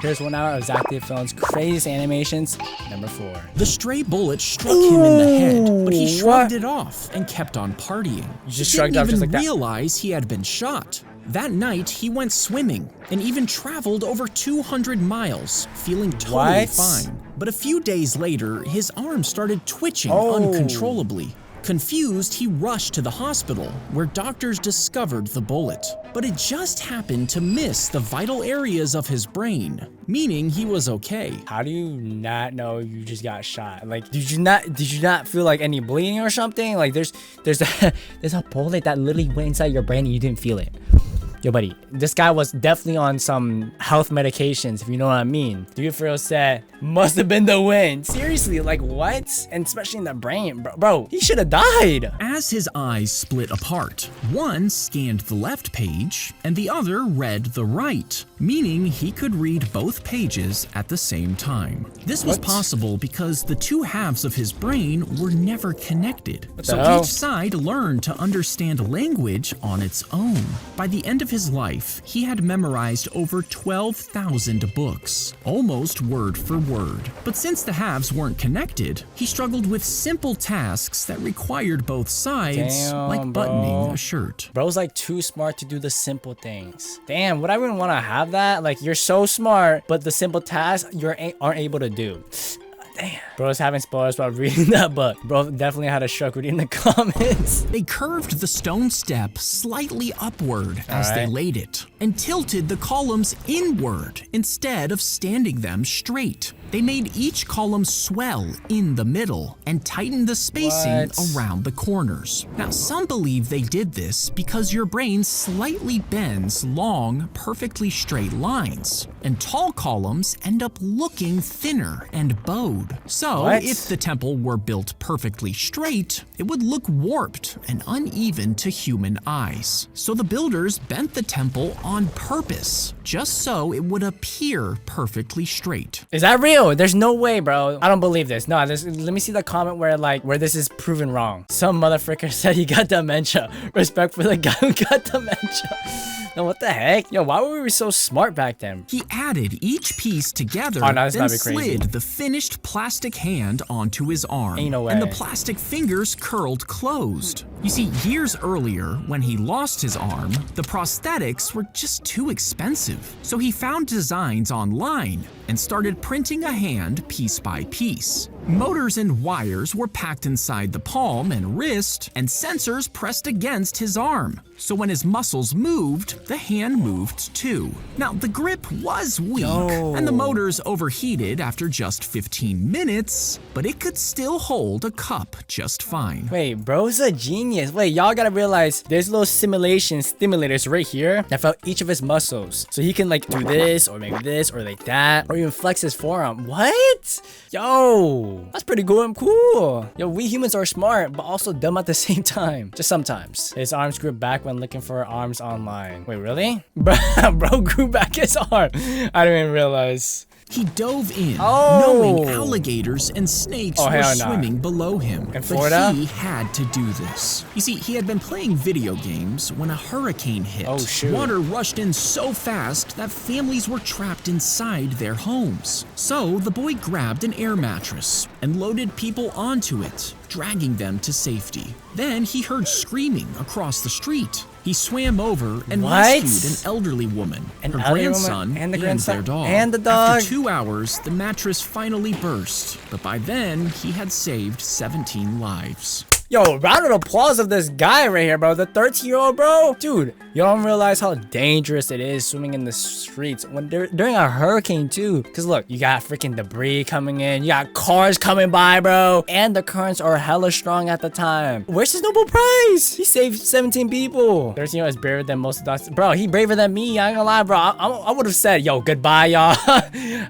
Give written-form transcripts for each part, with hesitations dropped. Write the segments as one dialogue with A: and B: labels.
A: Here's 1 hour of Zack Film's craziest animations. Number 4.
B: The stray bullet struck him in the head, but he shrugged it off and kept on partying.
A: You just
B: He
A: shrugged off just like
B: didn't
A: that.
B: even realize he had been shot. That night, he went swimming and even traveled over 200 miles, feeling totally fine. But a few days later, his arm started twitching uncontrollably. Confused, he rushed to the hospital, where doctors discovered the bullet. But it just happened to miss the vital areas of his brain, meaning he was okay.
A: How do you not know you just got shot? Like, did you not feel like any bleeding or something? Like, there's a bullet that literally went inside your brain and you didn't feel it. Yo, buddy, this guy was definitely on some health medications, if you know what I mean. Dude for real said, must have been the wind. Seriously, like what? And especially in the brain, bro, he should have died.
B: As his eyes split apart, one scanned the left page and the other read the right, meaning he could read both pages at the same time. This was possible because the two halves of his brain were never connected. So each side learned to understand language on its own. By the end of his life, he had memorized over 12,000 books, almost word for word. But since the halves weren't connected, he struggled with simple tasks that required both sides, like buttoning a shirt.
A: Bro's like too smart to do the simple things. Damn, would I even want to have that? Like, you're so smart, but the simple tasks you aren't able to do. Damn. Bro's having spoilers while reading that book. Bro definitely had a stroke reading the comments.
B: They curved the stone step slightly upward as they laid it, and tilted the columns inward instead of standing them straight. They made each column swell in the middle and tightened the spacing around the corners. Now, some believe they did this because your brain slightly bends long, perfectly straight lines, and tall columns end up looking thinner and bowed. So, if the temple were built perfectly straight, it would look warped and uneven to human eyes. So the builders bent the temple on purpose, just so it would appear perfectly straight.
A: Is that real? There's no way, bro. I don't believe this. No, let me see the comment where this is proven wrong. Some motherfucker said he got dementia. Respect for the guy who got dementia. No, what the heck? Yo, why were we so smart back then?
B: He added each piece together, then slid the finished plastic hand onto his arm.
A: Ain't no way.
B: And the plastic fingers curled closed. You see, years earlier, when he lost his arm, the prosthetics were just too expensive. So he found designs online and started printing a hand piece by piece. Motors and wires were packed inside the palm and wrist, and sensors pressed against his arm. So when his muscles moved, the hand moved too. Now, the grip was weak, and the motors overheated after just 15 minutes, but it could still hold a cup just fine.
A: Wait, bro's a genius. Wait, y'all gotta realize there's little stimulators right here that felt each of his muscles. So he can like do this, or maybe this, or like that, or even flex his forearm. What? Yo, that's pretty cool. Yo, we humans are smart, but also dumb at the same time. Just sometimes. His arms grew back when looking for arms online. Wait, really? Bro grew back his arm. I didn't even realize.
B: He dove in, knowing alligators and snakes were swimming below him.
A: In Florida?
B: But he had to do this. You see, he had been playing video games when a hurricane hit.
A: Oh, shoot.
B: Water rushed in so fast that families were trapped inside their homes. So the boy grabbed an air mattress and loaded people onto it, dragging them to safety. Then he heard screaming across the street. He swam over and rescued an elderly woman, her grandson, and their dog.
A: And the dog.
B: After 2 hours, the mattress finally burst, but by then, he had saved 17 lives.
A: Yo, round of applause of this guy right here, bro. The 13-year-old, bro. Dude, you don't realize how dangerous it is swimming in the streets when during a hurricane, too. Because look, you got freaking debris coming in. You got cars coming by, bro. And the currents are hella strong at the time. Where's his Nobel Prize? He saved 17 people. 13-year-old is braver than most of us. Bro, he braver than me. I ain't gonna lie, bro. I would have said, yo, goodbye, y'all.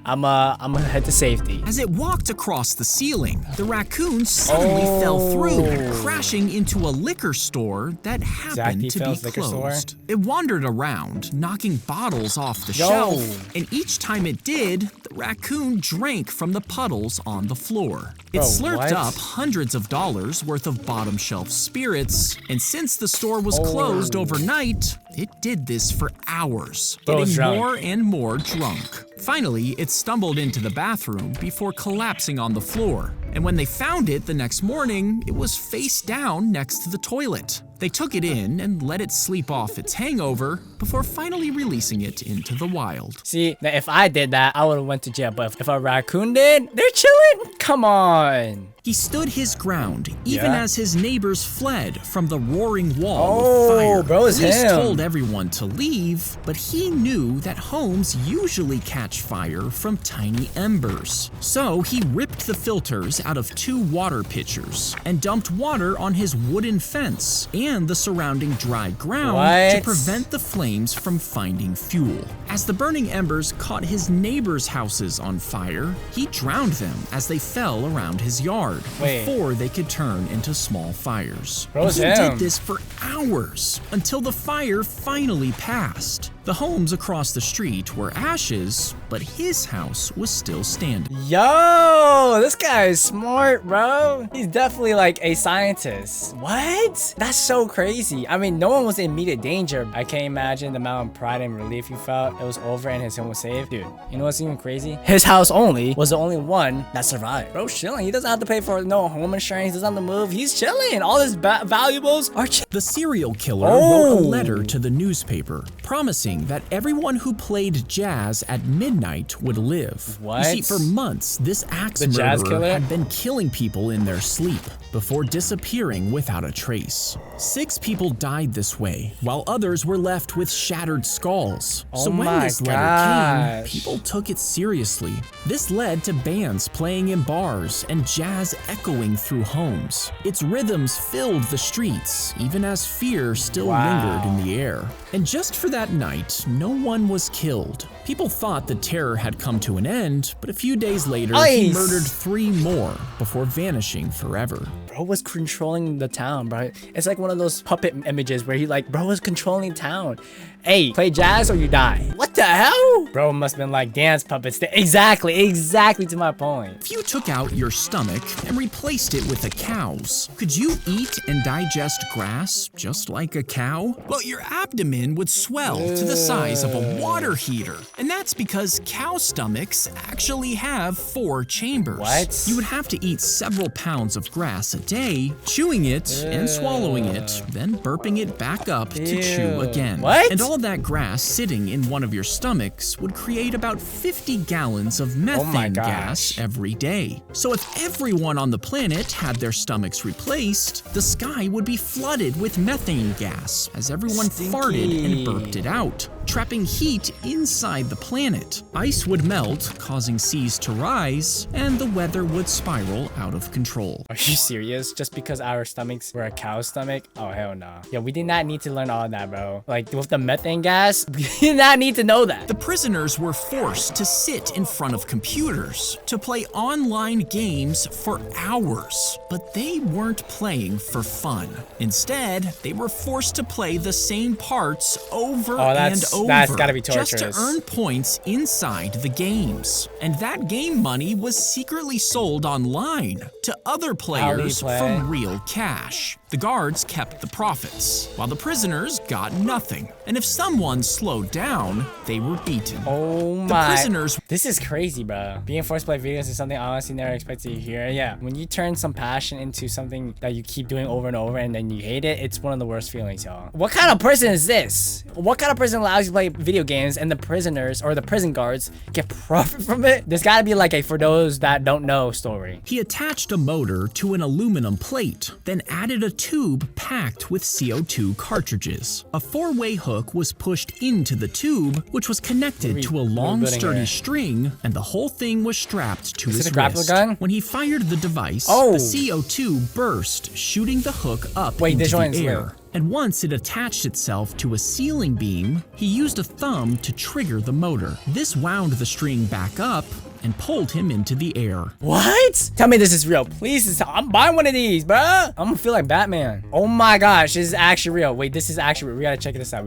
A: I'm gonna head to safety.
B: As it walked across the ceiling, the raccoon suddenly fell through, crashing into a liquor store that happened to be closed. It wandered around, knocking bottles off the shelf, and each time it did, the raccoon drank from the puddles on the floor. It slurped up hundreds of dollars worth of bottom shelf spirits, and since the store was closed overnight, it did this for hours, getting more and more drunk. Finally, it stumbled into the bathroom before collapsing on the floor. And when they found it the next morning, it was face down next to the toilet. They took it in and let it sleep off its hangover before finally releasing it into the wild.
A: See, now if I did that, I would have went to jail. But if a raccoon did, they're chilling. Come on.
B: He stood his ground, even as his neighbors fled from the roaring wall
A: Oh,
B: of fire.
A: bro, it's
B: Police
A: him.
B: told everyone to leave, but he knew that homes usually catch fire from tiny embers. So he ripped the filters out of 2 water pitchers and dumped water on his wooden fence and the surrounding dry ground to prevent the flames from finding fuel. As the burning embers caught his neighbors' houses on fire, he drowned them as they fell around his yard before they could turn into small fires. He did this for hours until the fire finally passed. The homes across the street were ashes, but his house was still standing.
A: Yo, this guy is smart, bro. He's definitely like a scientist. What? That's so crazy. I mean, no one was in immediate danger. I can't imagine the amount of pride and relief you felt. It was over and his home was saved. Dude, you know what's even crazy? His house only was the only one that survived. Bro's chilling. He doesn't have to pay for no home insurance. He doesn't have to move. He's chilling. All his valuables are chilling.
B: The serial killer wrote a letter to the newspaper promising that everyone who played jazz at midnight would live.
A: What?
B: You see, for months, this axe murderer had been killing people in their sleep before disappearing without a trace. 6 people died this way, while others were left with shattered skulls. So when this letter came, people took it seriously. This led to bands playing in bars and jazz echoing through homes. Its rhythms filled the streets, even as fear still lingered in the air. And just for that night, no one was killed. People thought the terror had come to an end, but a few days later, he murdered 3 more before vanishing forever.
A: Bro was controlling the town, bro. It's like one of those puppet images where he like, bro was controlling town. Hey, play jazz or you die. What the hell? Bro must have been like dance puppets. Exactly to my point.
B: If you took out your stomach and replaced it with a cow's, could you eat and digest grass just like a cow? Well, your abdomen would swell to the size of a water heater. And that's because cow stomachs actually have 4 chambers.
A: What?
B: You would have to eat several pounds of grass a day, chewing it and swallowing it, then burping it back up to chew again.
A: What?
B: And all that grass sitting in one of your stomachs would create about 50 gallons of methane gas every day. So if everyone on the planet had their stomachs replaced, the sky would be flooded with methane gas as everyone farted and burped it out, trapping heat inside the planet. Ice would melt, causing seas to rise, and the weather would spiral out of control.
A: Are you serious? Just because our stomachs were a cow's stomach? Oh, hell no. Yeah, we did not need to learn all that, bro. Like, with the methane gas, we did not need to know that.
B: The prisoners were forced to sit in front of computers to play online games for hours. But they weren't playing for fun. Instead, they were forced to play the same parts over and over.
A: That's gotta be torturous.
B: Just to earn points inside the games. And that game money was secretly sold online to other players for real cash. The guards kept the profits, while the prisoners got nothing. And if someone slowed down, they were beaten.
A: Oh my.
B: The prisoners.
A: This is crazy, bro. Being forced to play video games is something I honestly never expected to hear. Yeah, when you turn some passion into something that you keep doing over and over and then you hate it, it's one of the worst feelings, y'all. What kind of person is this? What kind of person allows you to play video games and the prisoners or the prison guards get profit from it? There's gotta be like a for those that don't know story.
B: He attached a motor to an aluminum plate, then added a tube packed with CO2 cartridges. A 4-way hook was pushed into the tube, which was connected to a long sturdy string, and the whole thing was strapped to his wrist. When he fired the device, the CO2 burst, shooting the hook up into the air. And once it attached itself to a ceiling beam, he used a thumb to trigger the motor. This wound the string back up and pulled him into the air.
A: What? Tell me this is real. Please, I'm buying one of these, bro. I'm gonna feel like Batman. Oh my gosh, this is actually real. Wait, this is actually real. We gotta check this out.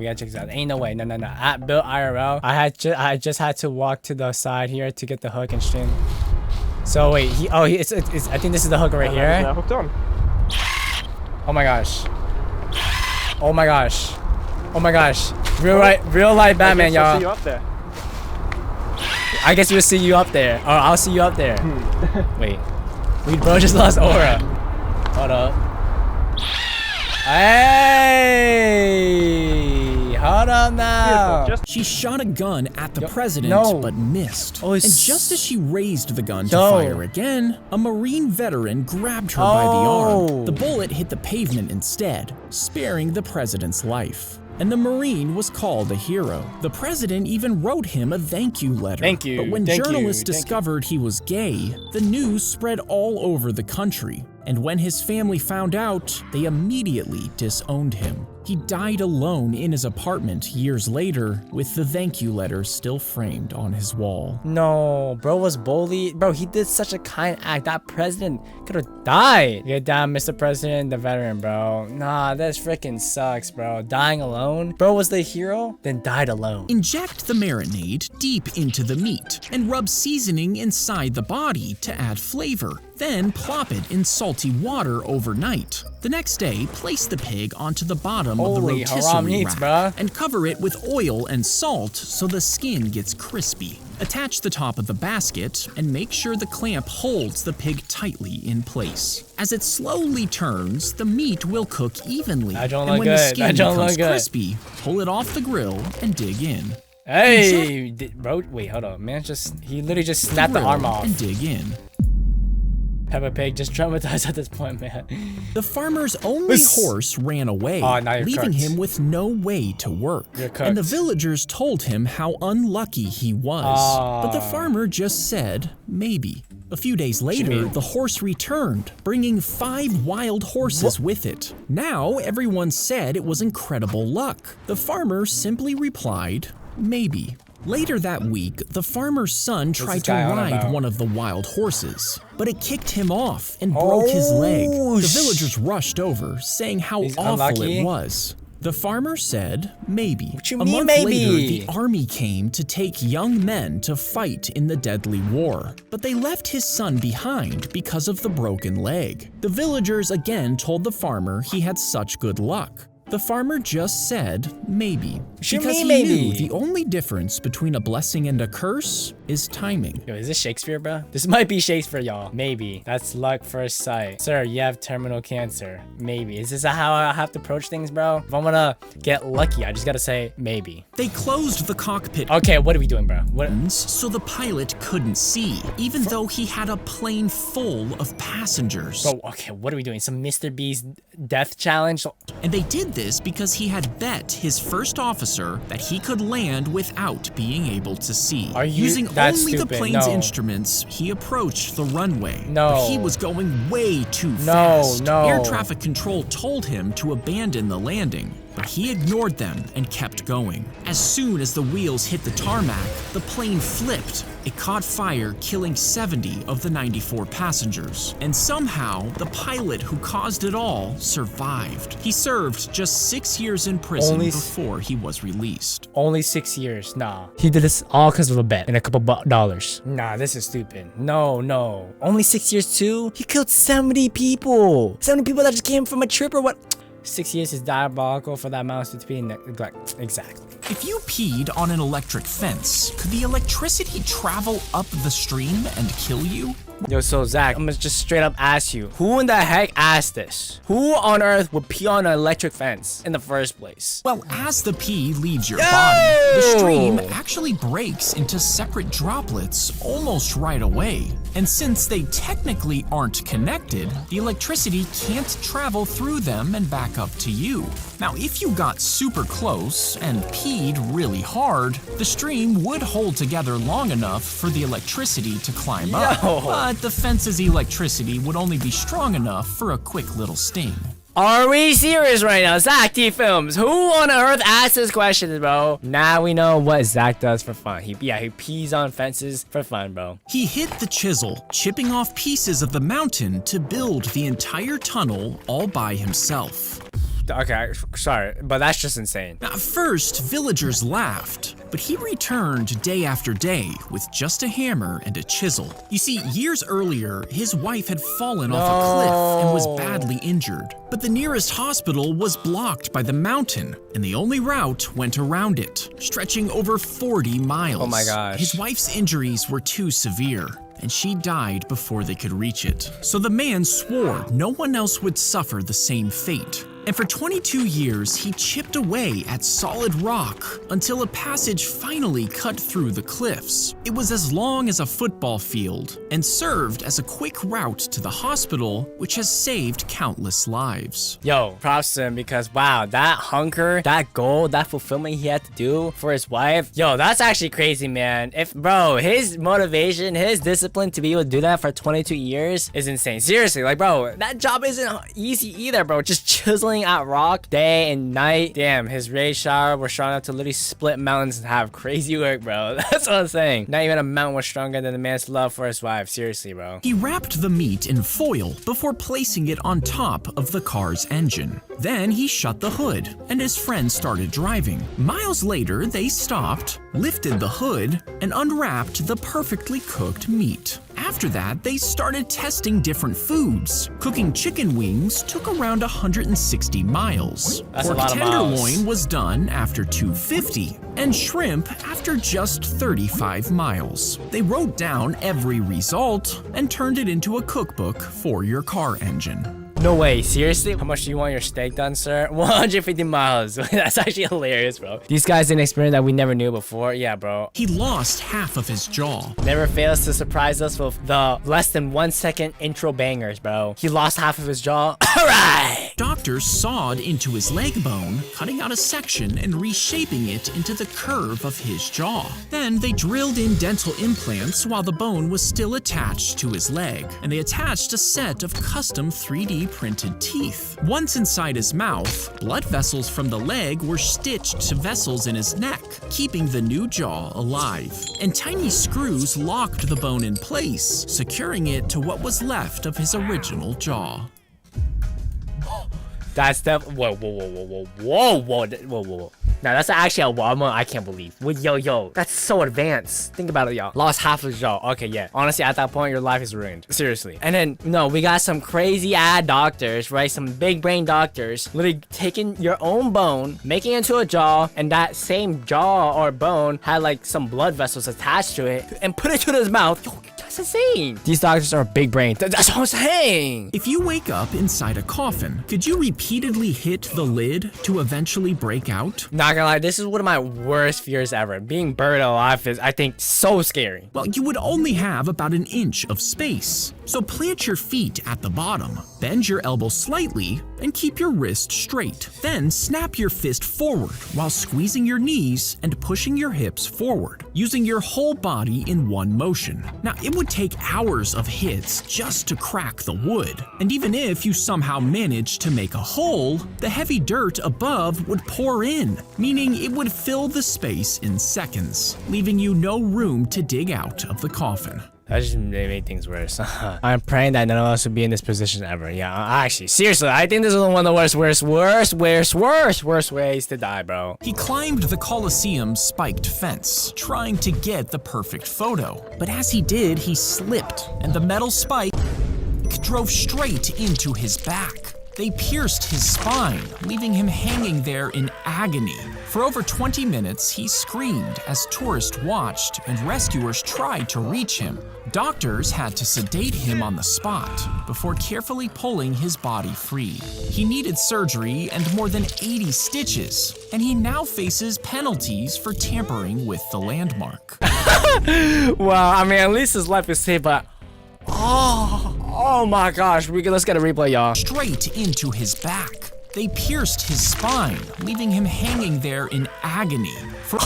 A: Ain't no way. No. At Built IRL, I just had to walk to the side here to get the hook and string. So wait, I think this is the hook right here.
C: Now hooked on.
A: Oh my gosh. Oh my gosh. Oh my gosh. Real life Batman, y'all.
C: I
A: I guess we'll see you up there. Or I'll see you up there. Wait, bro just lost aura. Hold up. Hey, hold on now.
B: She shot a gun at the president, but missed.
A: Oh,
B: and just as she raised the gun to fire again, a Marine veteran grabbed her by the arm. The bullet hit the pavement instead, sparing the president's life. And the Marine was called a hero. The president even wrote him a thank you letter.
A: Thank you.
B: But when journalists discovered he was gay, the news spread all over the country. And when his family found out, they immediately disowned him. He died alone in his apartment years later, with the thank you letter still framed on his wall.
A: No, bro was bullied. Bro, he did such a kind act. That president could have died. Get down, Mr. President, the veteran, bro. Nah, this freaking sucks, bro. Dying alone. Bro was the hero, then died alone.
B: Inject the marinade deep into the meat and rub seasoning inside the body to add flavor. Then plop it in salty water overnight. The next day, place the pig onto the bottom of the rotisserie rack and cover it with oil and salt so the skin gets crispy. Attach the top of the basket and make sure the clamp holds the pig tightly in place. As it slowly turns, the meat will cook evenly. And when the skin becomes crispy, pull it off the grill and dig in.
A: Hey, bro, wait, hold on, man. He literally just snapped the arm off.
B: And dig in.
A: Peppa Pig just traumatized at this point, man.
B: The farmer's only horse ran away, leaving him with no way to work. And the villagers told him how unlucky he was. But the farmer just said, maybe. A few days later, the horse returned, bringing 5 wild horses with it. Now, everyone said it was incredible luck. The farmer simply replied, maybe. Later that week, the farmer's son tried to ride one of the wild horses, but it kicked him off and broke his leg. The villagers rushed over, saying how awful it was. The farmer said, maybe. A month later, the army came to take young men to fight in the deadly war, but they left his son behind because of the broken leg. The villagers again told the farmer he had such good luck. The farmer just said, maybe, because he knew the only difference between a blessing and a curse is timing.
A: Yo, is this Shakespeare, bro? This might be Shakespeare, y'all. Maybe. That's luck first sight. Sir, you have terminal cancer. Maybe. Is this how I have to approach things, bro? If I'm gonna get lucky, I just gotta say, maybe.
B: They closed the cockpit.
A: Okay, what are we doing, bro?
B: So the pilot couldn't see, even though he had a plane full of passengers.
A: Bro, okay, what are we doing? Some Mr. Beast death challenge?
B: And they did this because he had bet his first officer that he could land without being able to see. Using only the plane's instruments, he approached the runway. But he was going way too fast. Air traffic control told him to abandon the landing, but he ignored them and kept going. As soon as the wheels hit the tarmac, the plane flipped. It caught fire, killing 70 of the 94 passengers. And somehow, the pilot who caused it all survived. He served just 6 years in prison before he was released.
A: Only 6 years? Nah. He did this all because of a bet and a couple dollars. Nah, this is stupid. No. Only 6 years too? He killed 70 people. 70 people that just came from a trip or what? 6 years is diabolical for that amount to be neglect. Exactly.
B: If you peed on an electric fence, could the electricity travel up the stream and kill you?
A: Yo, so Zach, I'm gonna just straight up ask you, who in the heck asked this? Who on earth would pee on an electric fence in the first place?
B: Well, as the pee leaves your body, the stream actually breaks into separate droplets almost right away. And since they technically aren't connected, the electricity can't travel through them and back up to you. Now, if you got super close and peed really hard, the stream would hold together long enough for the electricity to climb up. But the fence's electricity would only be strong enough for a quick little sting.
A: Are we serious right now? Zack T Films, who on earth asked this question, bro? Now we know what Zack does for fun. He pees on fences for fun, bro.
B: He hit the chisel, chipping off pieces of the mountain to build the entire tunnel all by himself.
A: Okay, sorry, but that's just insane.
B: At first, villagers laughed, but he returned day after day with just a hammer and a chisel. You see, years earlier, his wife had fallen off a cliff and was badly injured, but the nearest hospital was blocked by the mountain, and the only route went around it, stretching over 40 miles.
A: Oh my gosh.
B: His wife's injuries were too severe, and she died before they could reach it. So the man swore no one else would suffer the same fate. And for 22 years, he chipped away at solid rock until a passage finally cut through the cliffs. It was as long as a football field and served as a quick route to the hospital, which has saved countless lives.
A: Yo, props to him because wow, that hunger, that goal, that fulfillment he had to do for his wife. Yo, that's actually crazy, man. Bro, his motivation, his discipline to be able to do that for 22 years is insane. Seriously, like, bro, that job isn't easy either, bro. Just chiseling at rock day and night. Damn, his raised shower was strong enough to literally split mountains and have crazy work, bro. That's what I'm saying. Not even a mountain was stronger than the man's love for his wife. Seriously, bro.
B: He wrapped the meat in foil before placing it on top of the car's engine. Then he shut the hood, and his friend started driving. Miles later, they stopped, lifted the hood, and unwrapped the perfectly cooked meat. After that, they started testing different foods. Cooking chicken wings took around 160 miles.
A: That's a
B: Pork
A: lot of miles.
B: tenderloin was done after 250, and shrimp after just 35 miles. They wrote down every result and turned it into a cookbook for your car engine.
A: No way, seriously? How much do you want your steak done, sir? 150 miles. That's actually hilarious, bro. These guys did an experiment that we never knew before. Yeah, bro.
B: He lost half of his jaw.
A: Never fails to surprise us with the less than 1 second intro bangers, bro. He lost half of his jaw. Alright!
B: Doctors sawed into his leg bone, cutting out a section and reshaping it into the curve of his jaw. Then they drilled in dental implants while the bone was still attached to his leg, and they attached a set of custom 3D printed teeth. Once inside his mouth, blood vessels from the leg were stitched to vessels in his neck, keeping the new jaw alive. And tiny screws locked the bone in place, securing it to what was left of his original jaw.
A: That's whoa. Now that's actually a wow. I can't believe. Yo, that's so advanced. Think about it, y'all. Lost half of his jaw. Okay, yeah. Honestly, at that point, your life is ruined. Seriously. And then, no, we got some crazy doctors, right? Some big brain doctors, literally taking your own bone, making it into a jaw, and that same jaw or bone had like some blood vessels attached to it, and put it to his mouth. Yo, that's insane. These doctors are big brain. That's what I'm saying.
B: If you wake up inside a coffin, could you repeatedly hit the lid to eventually break out?
A: Not gonna lie, this is one of my worst fears ever. Being buried alive is, I think, so scary.
B: Well, you would only have about an inch of space. So plant your feet at the bottom, bend your elbow slightly, and keep your wrist straight. Then snap your fist forward while squeezing your knees and pushing your hips forward, using your whole body in one motion. Now, it would take hours of hits just to crack the wood. And even if you somehow managed to make a hole, the heavy dirt above would pour in, meaning it would fill the space in seconds, leaving you no room to dig out of the coffin.
A: That just made things worse. I'm praying that none of us would be in this position ever. Yeah, actually, seriously, I think this is one of the worst ways to die, bro.
B: He climbed the Colosseum's spiked fence, trying to get the perfect photo. But as he did, he slipped, and the metal spike drove straight into his back. They pierced his spine, leaving him hanging there in agony. For over 20 minutes, he screamed as tourists watched and rescuers tried to reach him. Doctors had to sedate him on the spot before carefully pulling his body free. He needed surgery and more than 80 stitches, and he now faces penalties for tampering with the landmark.
A: Well, I mean, at least his life is safe, but oh my gosh, let's get a replay, y'all.
B: Straight into his back. They pierced his spine, leaving him hanging there in agony. For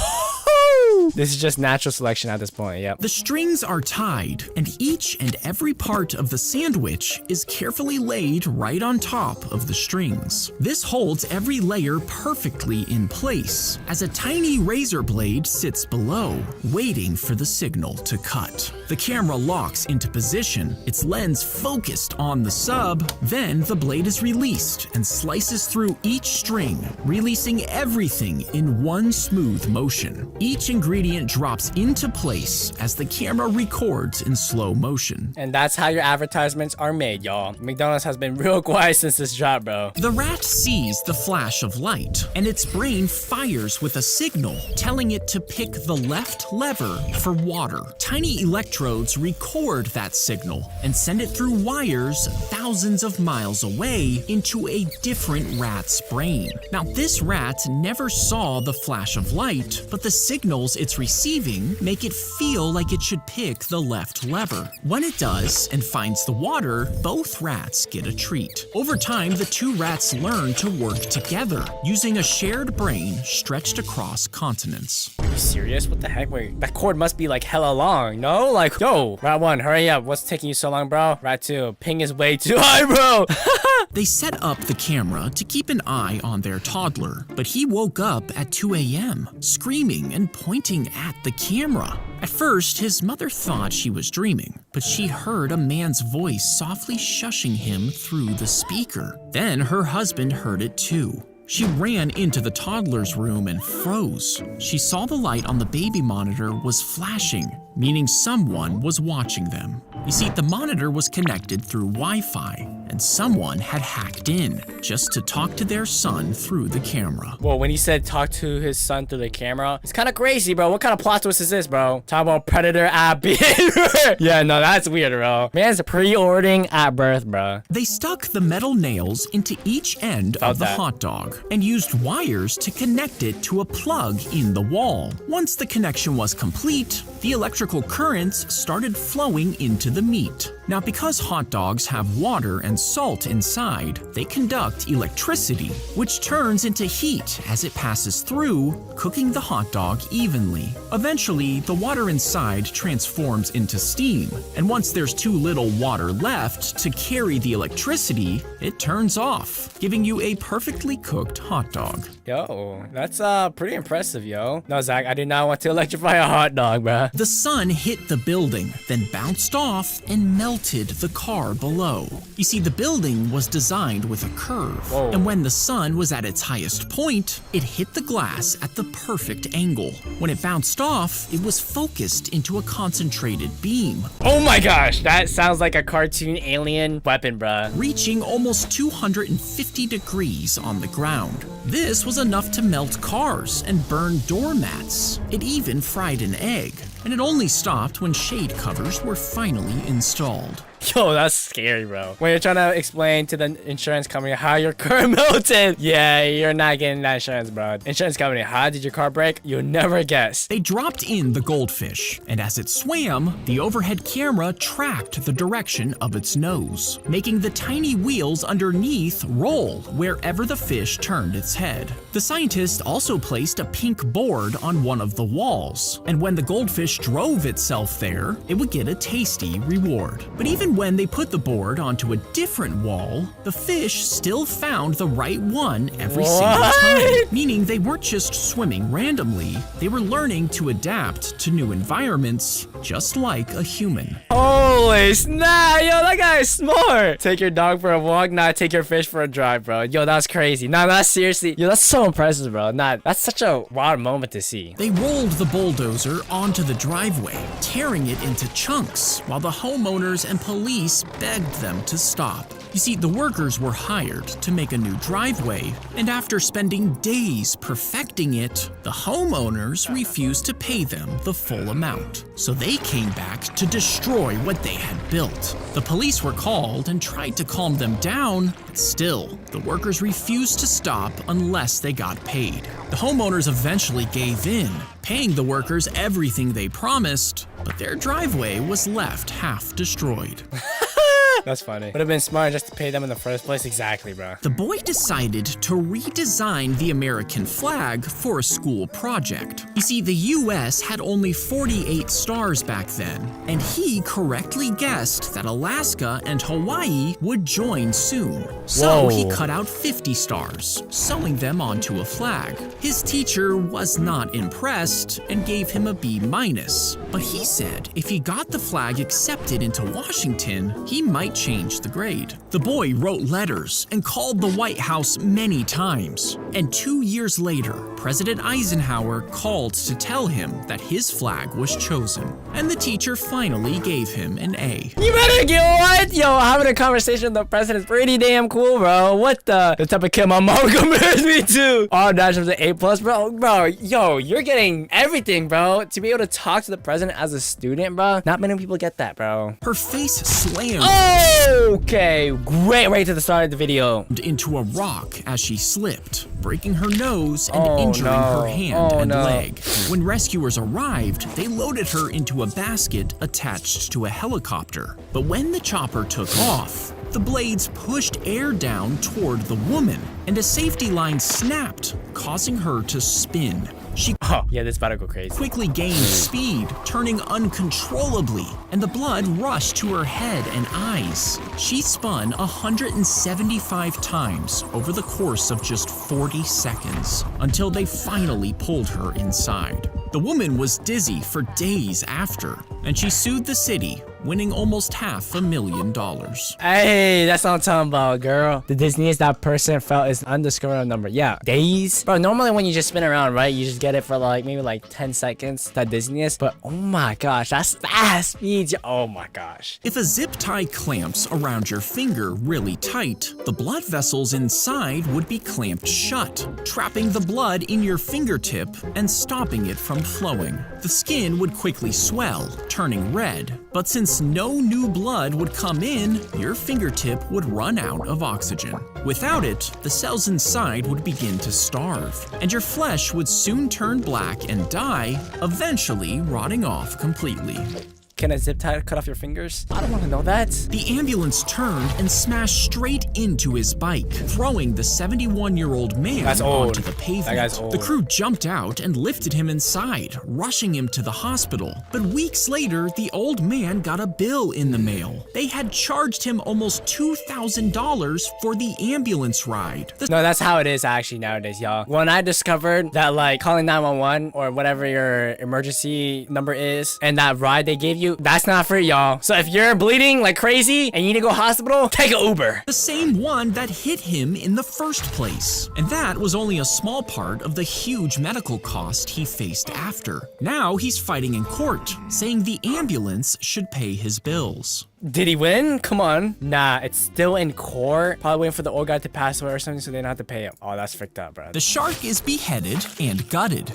A: This is just natural selection at this point, yep.
B: The strings are tied, and each and every part of the sandwich is carefully laid right on top of the strings. This holds every layer perfectly in place, as a tiny razor blade sits below, waiting for the signal to cut. The camera locks into position, its lens focused on the sub, then the blade is released and slices through each string, releasing everything in one smooth motion. Each ingredient drops into place as the camera records in slow motion.
A: And that's how your advertisements are made, y'all. McDonald's has been real quiet since this drop, bro.
B: The rat sees the flash of light, and its brain fires with a signal, telling it to pick the left lever for water. Tiny electrodes record that signal and send it through wires thousands of miles away into a different rat's brain. Now, this rat never saw the flash of light, but the signals it's receiving make it feel like it should pick the left lever. When it does and finds the water, both rats get a treat. Over time, the two rats learn to work together, using a shared brain stretched across continents.
A: Are you serious? What the heck? Wait, that cord must be like hella long, no? Like, yo, rat 1, hurry up. What's taking you so long, bro? Rat 2, ping is way too high, bro.
B: They set up the camera to keep an eye on their toddler, but he woke up at 2 a.m., screaming and pointing at the camera. At first, his mother thought she was dreaming, but she heard a man's voice softly shushing him through the speaker. Then her husband heard it too. She ran into the toddler's room and froze. She saw the light on the baby monitor was flashing, meaning someone was watching them. You see, the monitor was connected through Wi-Fi, and someone had hacked in just to talk to their son through the camera.
A: Well, when he said talk to his son through the camera, it's kind of crazy, bro. What kind of plot twist is this, bro? Talk about predator at behavior. Yeah, no, that's weird, bro. Man's pre-ordering at birth, bro.
B: They stuck the metal nails into each end of the hot dog and used wires to connect it to a plug in the wall. Once the connection was complete, the electrical currents started flowing into the meat. Now, because hot dogs have water and salt inside, they conduct electricity, which turns into heat as it passes through, cooking the hot dog evenly. Eventually, the water inside transforms into steam, and once there's too little water left to carry the electricity, it turns off, giving you a perfectly cooked hot dog.
A: Yo, that's pretty impressive, yo. No, Zach, I do not want to electrify a hot dog, bro.
B: The sun hit the building, then bounced off and melted the car below. You see, the building was designed with a curve, and when the sun was at its highest point, it hit the glass at the perfect angle. When it bounced off, it was focused into a concentrated beam.
A: Oh my gosh, that sounds like a cartoon alien weapon, bruh.
B: Reaching almost 250 degrees on the ground. This was enough to melt cars and burn doormats. It even fried an egg, and it only stopped when shade covers were finally installed.
A: Yo, that's scary, bro. When you're trying to explain to the insurance company how your car melted, yeah, you're not getting that insurance, bro. Insurance company, how did your car break? You'll never guess.
B: They dropped in the goldfish, and as it swam, the overhead camera tracked the direction of its nose, making the tiny wheels underneath roll wherever the fish turned its head. The scientist also placed a pink board on one of the walls, and when the goldfish drove itself there, it would get a tasty reward. But even when they put the board onto a different wall, the fish still found the right one every single time. Meaning they weren't just swimming randomly, they were learning to adapt to new environments, just like a human.
A: Holy snap, yo, that guy is smart. Take your dog for a walk, not take your fish for a drive, bro. Yo, that's crazy. Nah, that's seriously, yo, that's so impressive, bro. Nah, that's such a wild moment to see.
B: They rolled the bulldozer onto the driveway, tearing it into chunks, while the homeowners and police begged them to stop. You see, the workers were hired to make a new driveway, and after spending days perfecting it, the homeowners refused to pay them the full amount. So they came back to destroy what they had built. The police were called and tried to calm them down, but still, the workers refused to stop unless they got paid. The homeowners eventually gave in, paying the workers everything they promised, but their driveway was left half destroyed.
A: That's funny. Would have been smart just to pay them in the first place. Exactly, bro.
B: The boy decided to redesign the American flag for a school project. You see, the US had only 48 stars back then, and he correctly guessed that Alaska and Hawaii would join soon. So he cut out 50 stars, sewing them onto a flag. His teacher was not impressed and gave him a B-, but he said if he got the flag accepted into Washington, he might change the grade. The boy wrote letters and called the White House many times, and 2 years later, President Eisenhower called to tell him that his flag was chosen, and the teacher finally gave him an A.
A: You better get what? Yo, having a conversation with the president's pretty damn cool, bro. What the type of kid my mom compares me to? All nationals an A+, bro. Yo, you're getting everything, bro. To be able to talk to the president as a student, bro. Not many people get that, bro.
B: Her face slammed.
A: Okay, great. Right to the start of the video.
B: Into a rock as she slipped, breaking her nose and injuring her hand and leg. When rescuers arrived, they loaded her into a basket attached to a helicopter. But when the chopper took off, the blades pushed air down toward the woman, and a safety line snapped, causing her to spin. She
A: this about to go crazy.
B: Quickly gained speed, turning uncontrollably, and the blood rushed to her head and eyes. She spun 175 times over the course of just 40 seconds, until they finally pulled her inside. The woman was dizzy for days after, and she sued the city, winning almost $500,000.
A: Hey, that's what I'm talking about, girl. The dizziness that person felt is an undiscoverable number. Yeah, days. Bro, normally when you just spin around, right, you just get it for maybe 10 seconds, that dizziness. But oh my gosh, that's fast speed. Oh my gosh.
B: If a zip tie clamps around your finger really tight, the blood vessels inside would be clamped shut, trapping the blood in your fingertip and stopping it from flowing. The skin would quickly swell, turning red. But since no new blood would come in, your fingertip would run out of oxygen. Without it, the cells inside would begin to starve, and your flesh would soon turn black and die, eventually rotting off completely.
A: Can a zip tie cut off your fingers? I don't want to know that.
B: The ambulance turned and smashed straight into his bike, throwing the 71-year-old man onto the pavement.
A: That guy's old.
B: The crew jumped out and lifted him inside, rushing him to the hospital. But weeks later, the old man got a bill in the mail. They had charged him almost $2,000 for the ambulance ride.
A: No, that's how it is actually nowadays, y'all. When I discovered that calling 911 or whatever your emergency number is, and that ride they gave you, that's not free, y'all. So if you're bleeding like crazy and you need to go hospital, take an Uber.
B: The same one that hit him in the first place. And that was only a small part of the huge medical cost he faced after. Now he's fighting in court, saying the ambulance should pay his bills.
A: Did he win? Come on. Nah, it's still in court. Probably waiting for the old guy to pass away or something so they don't have to pay him. Oh, that's freaked out, bro.
B: The shark is beheaded and gutted.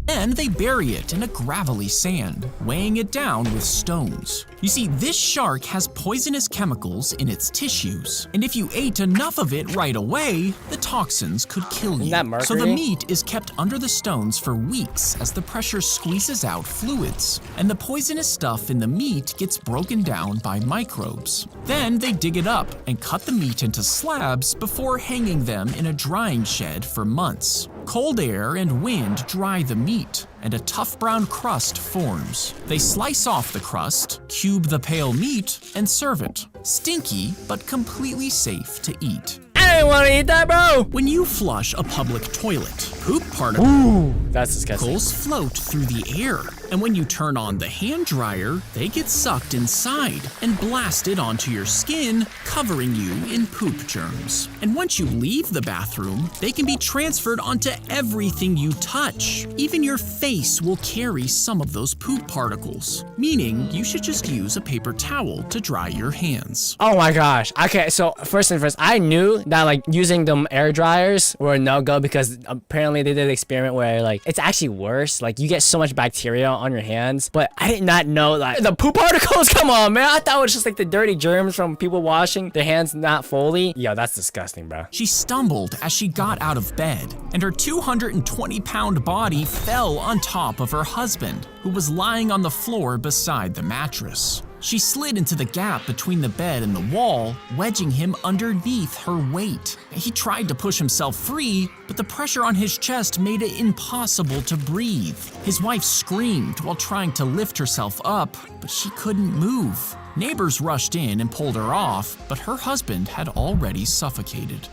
B: Then they bury it in a gravelly sand, weighing it down with stones. You see, this shark has poisonous chemicals in its tissues, and if you ate enough of it right away, the toxins could kill you.
A: Isn't that mercury?
B: So the meat is kept under the stones for weeks as the pressure squeezes out fluids, and the poisonous stuff in the meat gets broken down by microbes. Then they dig it up and cut the meat into slabs before hanging them in a drying shed for months. Cold air and wind dry the meat, and a tough brown crust forms. They slice off the crust, cube the pale meat, and serve it. Stinky, but completely safe to eat.
A: I didn't want to eat that, bro.
B: When you flush a public toilet, poop particles
A: That's disgusting.
B: float through the air, and when you turn on the hand dryer, they get sucked inside and blasted onto your skin, covering you in poop germs. And once you leave the bathroom, they can be transferred onto everything you touch. Even your face will carry some of those poop particles, meaning you should just use a paper towel to dry your hands.
A: Oh my gosh. Okay, so first and first, I knew that using them air dryers were a no-go because apparently they did an experiment where it's actually worse. You get so much bacteria on your hands, but I did not know the poop particles. Come on, man. I thought it was just the dirty germs from people washing their hands not fully. Yo, that's disgusting, bro.
B: She stumbled as she got out of bed, and her 220-pound body fell on top of her husband, who was lying on the floor beside the mattress. She slid into the gap between the bed and the wall, wedging him underneath her weight. He tried to push himself free, but the pressure on his chest made it impossible to breathe. His wife screamed while trying to lift herself up, but she couldn't move. Neighbors rushed in and pulled her off, but her husband had already suffocated.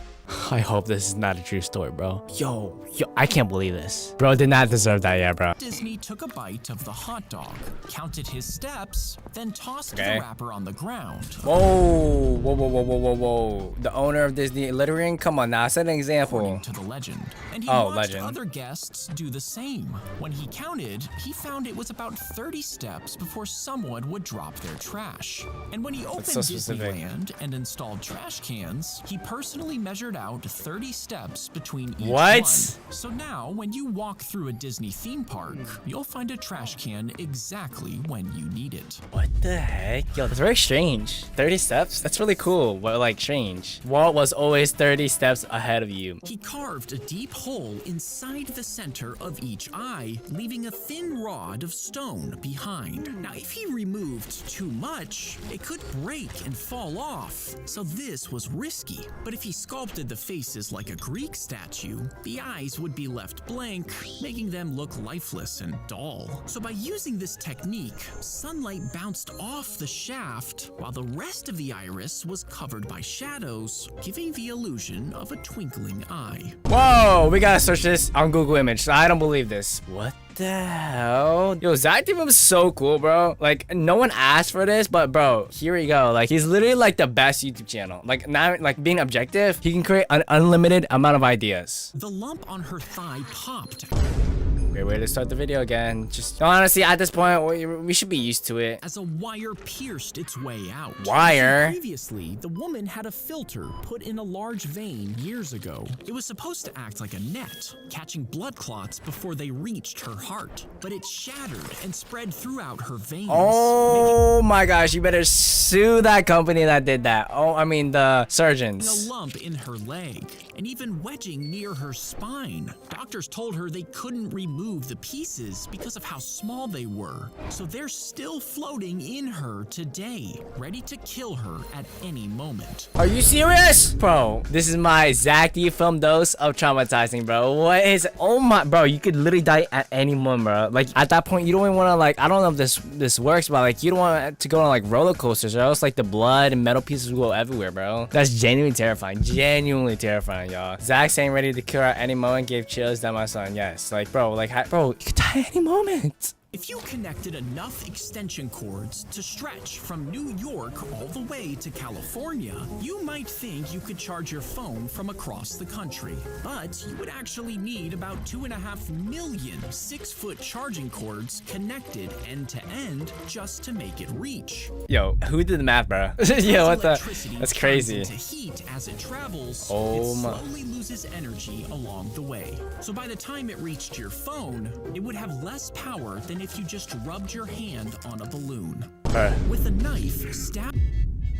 A: I hope this is not a true story, bro. Yo, I can't believe this. Bro did not deserve that, yeah, bro.
B: Disney took a bite of the hot dog, counted his steps, then tossed the wrapper on the ground.
A: Whoa, whoa, whoa, whoa, whoa, whoa, whoa. The owner of Disney littering? Come on now, set an example.
B: According to the legend. And he watched other guests do the same. When he counted, he found it was about 30 steps before someone would drop their trash. And when he opened Disneyland and installed trash cans, he personally measured out 30 steps between each one. So now, when you walk through a Disney theme park, you'll find a trash can exactly when you need it.
A: What the heck? Yo, that's very strange. 30 steps? That's really cool, but like strange. Walt was always 30 steps ahead of you.
B: He carved a deep hole inside the center of each eye, leaving a thin rod of stone behind. Now, if he removed too much, it could break and fall off. So this was risky. But if he sculpted the faces like a Greek statue, the eyes would be left blank, making them look lifeless and dull. So by using this technique, sunlight bounced off the shaft, while the rest of the iris was covered by shadows, giving the illusion of a twinkling eye.
A: Whoa, we gotta search this on Google Image. I don't believe this. What the hell? Yo, Zack team was so cool, bro. Like, no one asked for this, but bro, here we go. Like, he's literally like the best YouTube channel. Like, not like being objective, he can create an unlimited amount of ideas.
B: The lump on her thigh popped.
A: Great way to start the video again. Just honestly, at this point, we should be used to it.
B: As a wire pierced its way out.
A: Wire?
B: Previously, the woman had a filter put in a large vein years ago. It was supposed to act like a net, catching blood clots before they reached her heart. But it shattered and spread throughout her veins.
A: Oh my gosh, you better sue that company that did that. Oh, I mean the surgeons.
B: A lump in her leg, and even wedging near her spine. Doctors told her they couldn't remove the pieces because of how small they were. So they're still floating in her today, ready to kill her at any moment.
A: Are you serious? Bro, this is my Zack film dose of traumatizing, bro. What is, oh my, bro, you could literally die at any moment, bro. Like, at that point, you don't even want to, like, I don't know if this works, but like, you don't want to go on like roller coasters, or else like the blood and metal pieces will go everywhere, bro. That's genuinely terrifying. Genuinely terrifying, y'all. Zack saying ready to kill at any moment gave chills down my son. Yes, like, bro, like, bro, you could die at any moment.
B: If you connected enough extension cords to stretch from New York all the way to California, you might think you could charge your phone from across the country. But you would actually need about 2.5 million 6-foot charging cords connected end to end just to make it reach.
A: Yo, who did the math, bro? Yo, what the? That's crazy.
B: Into heat as it travels,
A: oh
B: it slowly loses energy along the way. So by the time it reached your phone, it would have less power than if you just rubbed your hand on a balloon. With a knife, stab...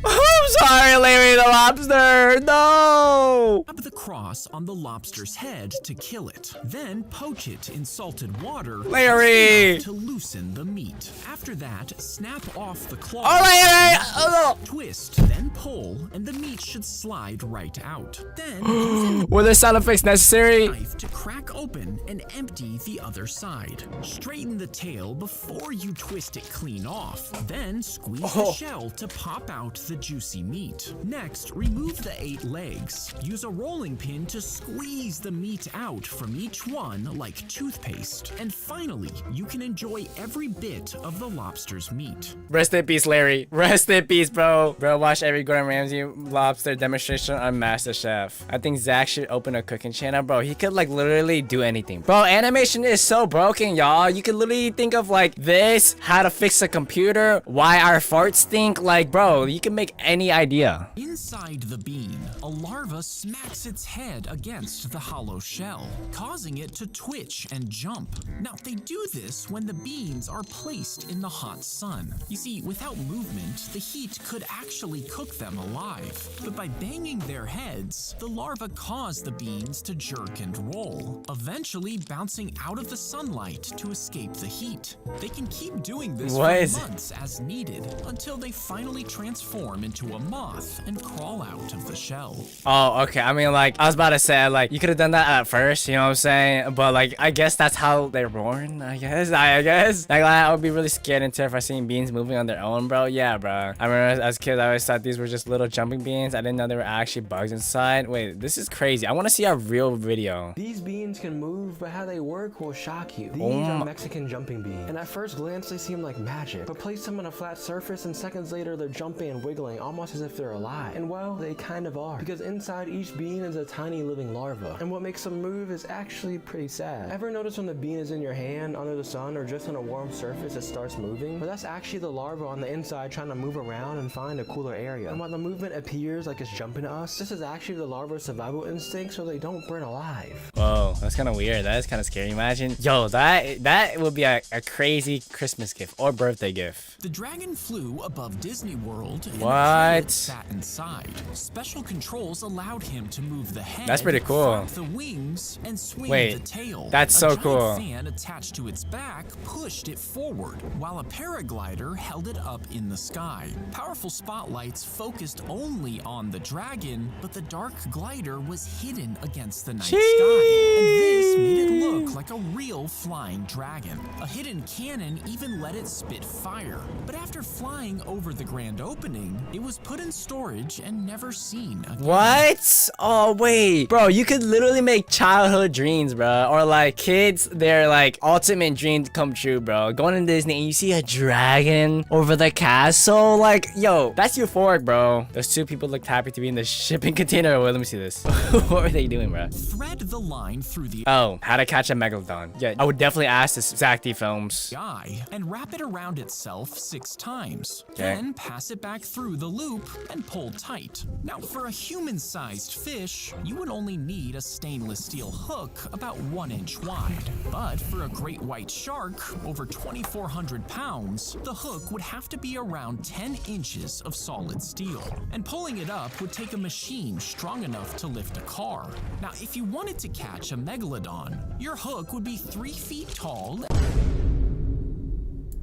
A: I'm sorry, Larry the lobster. No!
B: Stab the cross on the lobster's head to kill it. Then poach it in salted water,
A: Larry,
B: to loosen the meat. After that, snap off the claw.
A: All right,
B: twist, then pull, and the meat should slide right out. Then
A: were there sound effects necessary?
B: Knife to crack open and empty the other side. Straighten the tail before you twist it clean off. Then squeeze the shell to pop out the juicy meat. Next, remove the 8 legs. Use a rolling pin to squeeze the meat out from each one like toothpaste. And finally, you can enjoy every bit of the lobster's meat.
A: Rest in peace, Larry. Rest in peace, bro. Bro, watch every Gordon Ramsay lobster demonstration on MasterChef. I think Zack should open a cooking channel, bro. He could like literally do anything. Bro, animation is so broken, y'all. You could literally think of like this, how to fix a computer, why our farts stink. Like, bro, you can make any idea.
B: Inside the bean, a larva smacks its its head against the hollow shell, causing it to twitch and jump. Now, they do this when the beans are placed in the hot sun. You see, without movement, the heat could actually cook them alive. But by banging their heads, the larvae cause the beans to jerk and roll, eventually bouncing out of the sunlight to escape the heat. They can keep doing this for months as needed until they finally transform into a moth and crawl out of the shell.
A: Oh, okay. I mean, like, I was about to say, like, you could have done that at first, you know what I'm saying? But, like, I guess that's how they're born, I guess. Like, I would be really scared and terrified seeing beans moving on their own, bro. Yeah, bro. I remember as kids, I always thought these were just little jumping beans. I didn't know there were actually bugs inside. Wait, this is crazy. I want to see a real video.
C: These beans can move, but how they work will shock you. These are Mexican jumping beans, and at first glance they seem like magic, but place them on a flat surface and seconds later they're jumping and wiggling almost as if they're alive. And well, they kind of are, because inside each bean is a tiny living larva, and what makes them move is actually pretty sad. Ever notice when the bean is in your hand under the sun or just on a warm surface it starts moving? But that's actually the larva on the inside trying to move around and find a cooler area. And while the movement appears like it's jumping to us, this is actually the larva's survival instinct so they don't burn alive.
A: Whoa, that's kind of weird. That is kind of scary. Imagine, yo, that would be a crazy Christmas gift or birthday gift.
B: The dragon flew above Disney World and
A: what?
B: Sat inside. Special controls allowed him to move the head,
A: that's pretty cool.
B: the wings, and swing the tail.
A: That's so cool.
B: A fan attached to its back pushed it forward, while a paraglider held it up in the sky. Powerful spotlights focused only on the dragon, but the dark glider was hidden against the night sky, and this made it look like a real flying dragon. A hidden cannon even let it spit fire, but after flying over the grand opening, it was put in storage and never seen again.
A: What? Oh, wait. Bro, you could literally make childhood dreams, bro. Or like kids, their like ultimate dreams come true, bro. Going to Disney and you see a dragon over the castle. Like, yo, that's euphoric, bro. Those two people looked happy to be in the shipping container. Wait, let me see this. What are they doing, bro?
B: Thread the line through the
A: how to catch a megalodon. Yeah, I would definitely ask this Zack films.
B: Eye and wrap it around itself 6 times. Then pass it back through the loop and pull tight. Now, for a human-sized fish, you would only need a stainless steel hook about 1 inch wide. But for a great white shark, over 2,400 pounds, the hook would have to be around 10 inches of solid steel. And pulling it up would take a machine strong enough to lift a car. Now, if you wanted to catch a megalodon, your hook would be 3 feet tall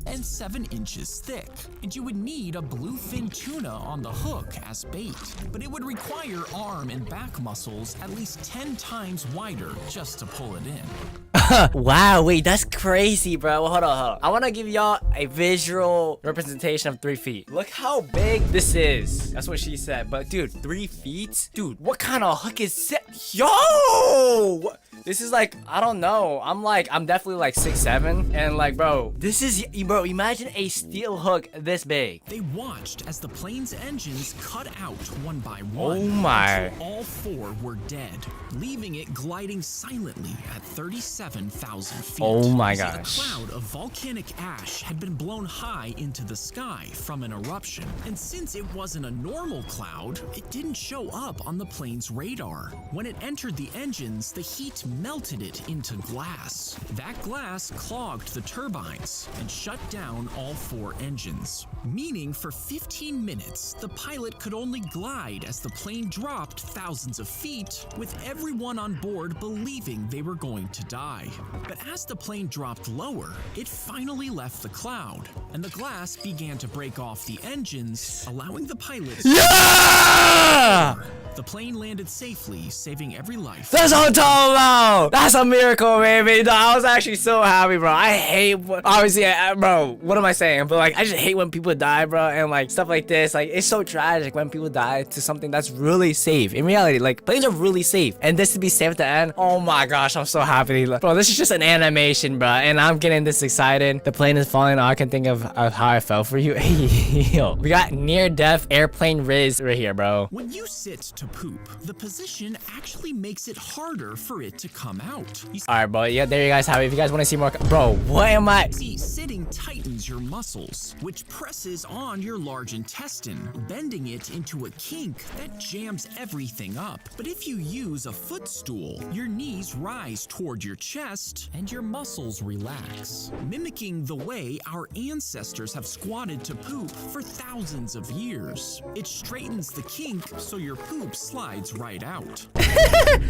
B: and 7 inches thick, and you would need a bluefin tuna on the hook as bait, but it would require arm and back muscles at least 10 times wider just to pull it in.
A: Wow, wait, that's crazy, bro. Well, hold on. I want to give y'all a visual representation of 3 feet. Look how big this is. That's what she said. But dude, 3 feet? Dude, what kind of hook is that? Yo! This is like, I don't know. I'm definitely like 6'7", and like, bro, this is, bro, imagine a steel hook this big.
B: They watched as the plane's engines cut out one by one.
A: Oh my.
B: Until all 4 were dead, leaving it gliding silently at 37,000 feet.
A: Oh my
B: See,
A: gosh.
B: a cloud of volcanic ash had been blown high into the sky from an eruption. And since it wasn't a normal cloud, it didn't show up on the plane's radar. When it entered the engines, the heat melted it into glass. That glass clogged the turbines and shut down all 4 engines, meaning for 15 minutes, the pilot could only glide as the plane dropped thousands of feet, with everyone on board believing they were going to die. But as the plane dropped lower, it finally left the cloud, and the glass began to break off the engines, allowing the pilots to The plane landed safely, saving every life.
A: That's what I'm talking about! That's a miracle, baby! No, I was actually so happy, bro. I hate, obviously, bro, what am I saying? But like, I just hate when people die, bro, and like, stuff like this. Like, it's so tragic when people die to something that's really safe. In reality, like, planes are really safe. And this to be safe at the end, oh my gosh, I'm so happy. Bro, this is just an animation, bro, and I'm getting this excited. The plane is falling. All I can think of how I felt for you. Yo, we got near-death airplane riz right here, bro.
B: When you sit to poop, the position actually makes it harder for it to to come out.
A: Alright, bro. Yeah, there you guys have it. If you guys want to see more... Bro, what am I...
B: See, sitting tightens your muscles, which presses on your large intestine, bending it into a kink that jams everything up. But if you use a footstool, your knees rise toward your chest and your muscles relax, mimicking the way our ancestors have squatted to poop for thousands of years. It straightens the kink so your poop slides right out.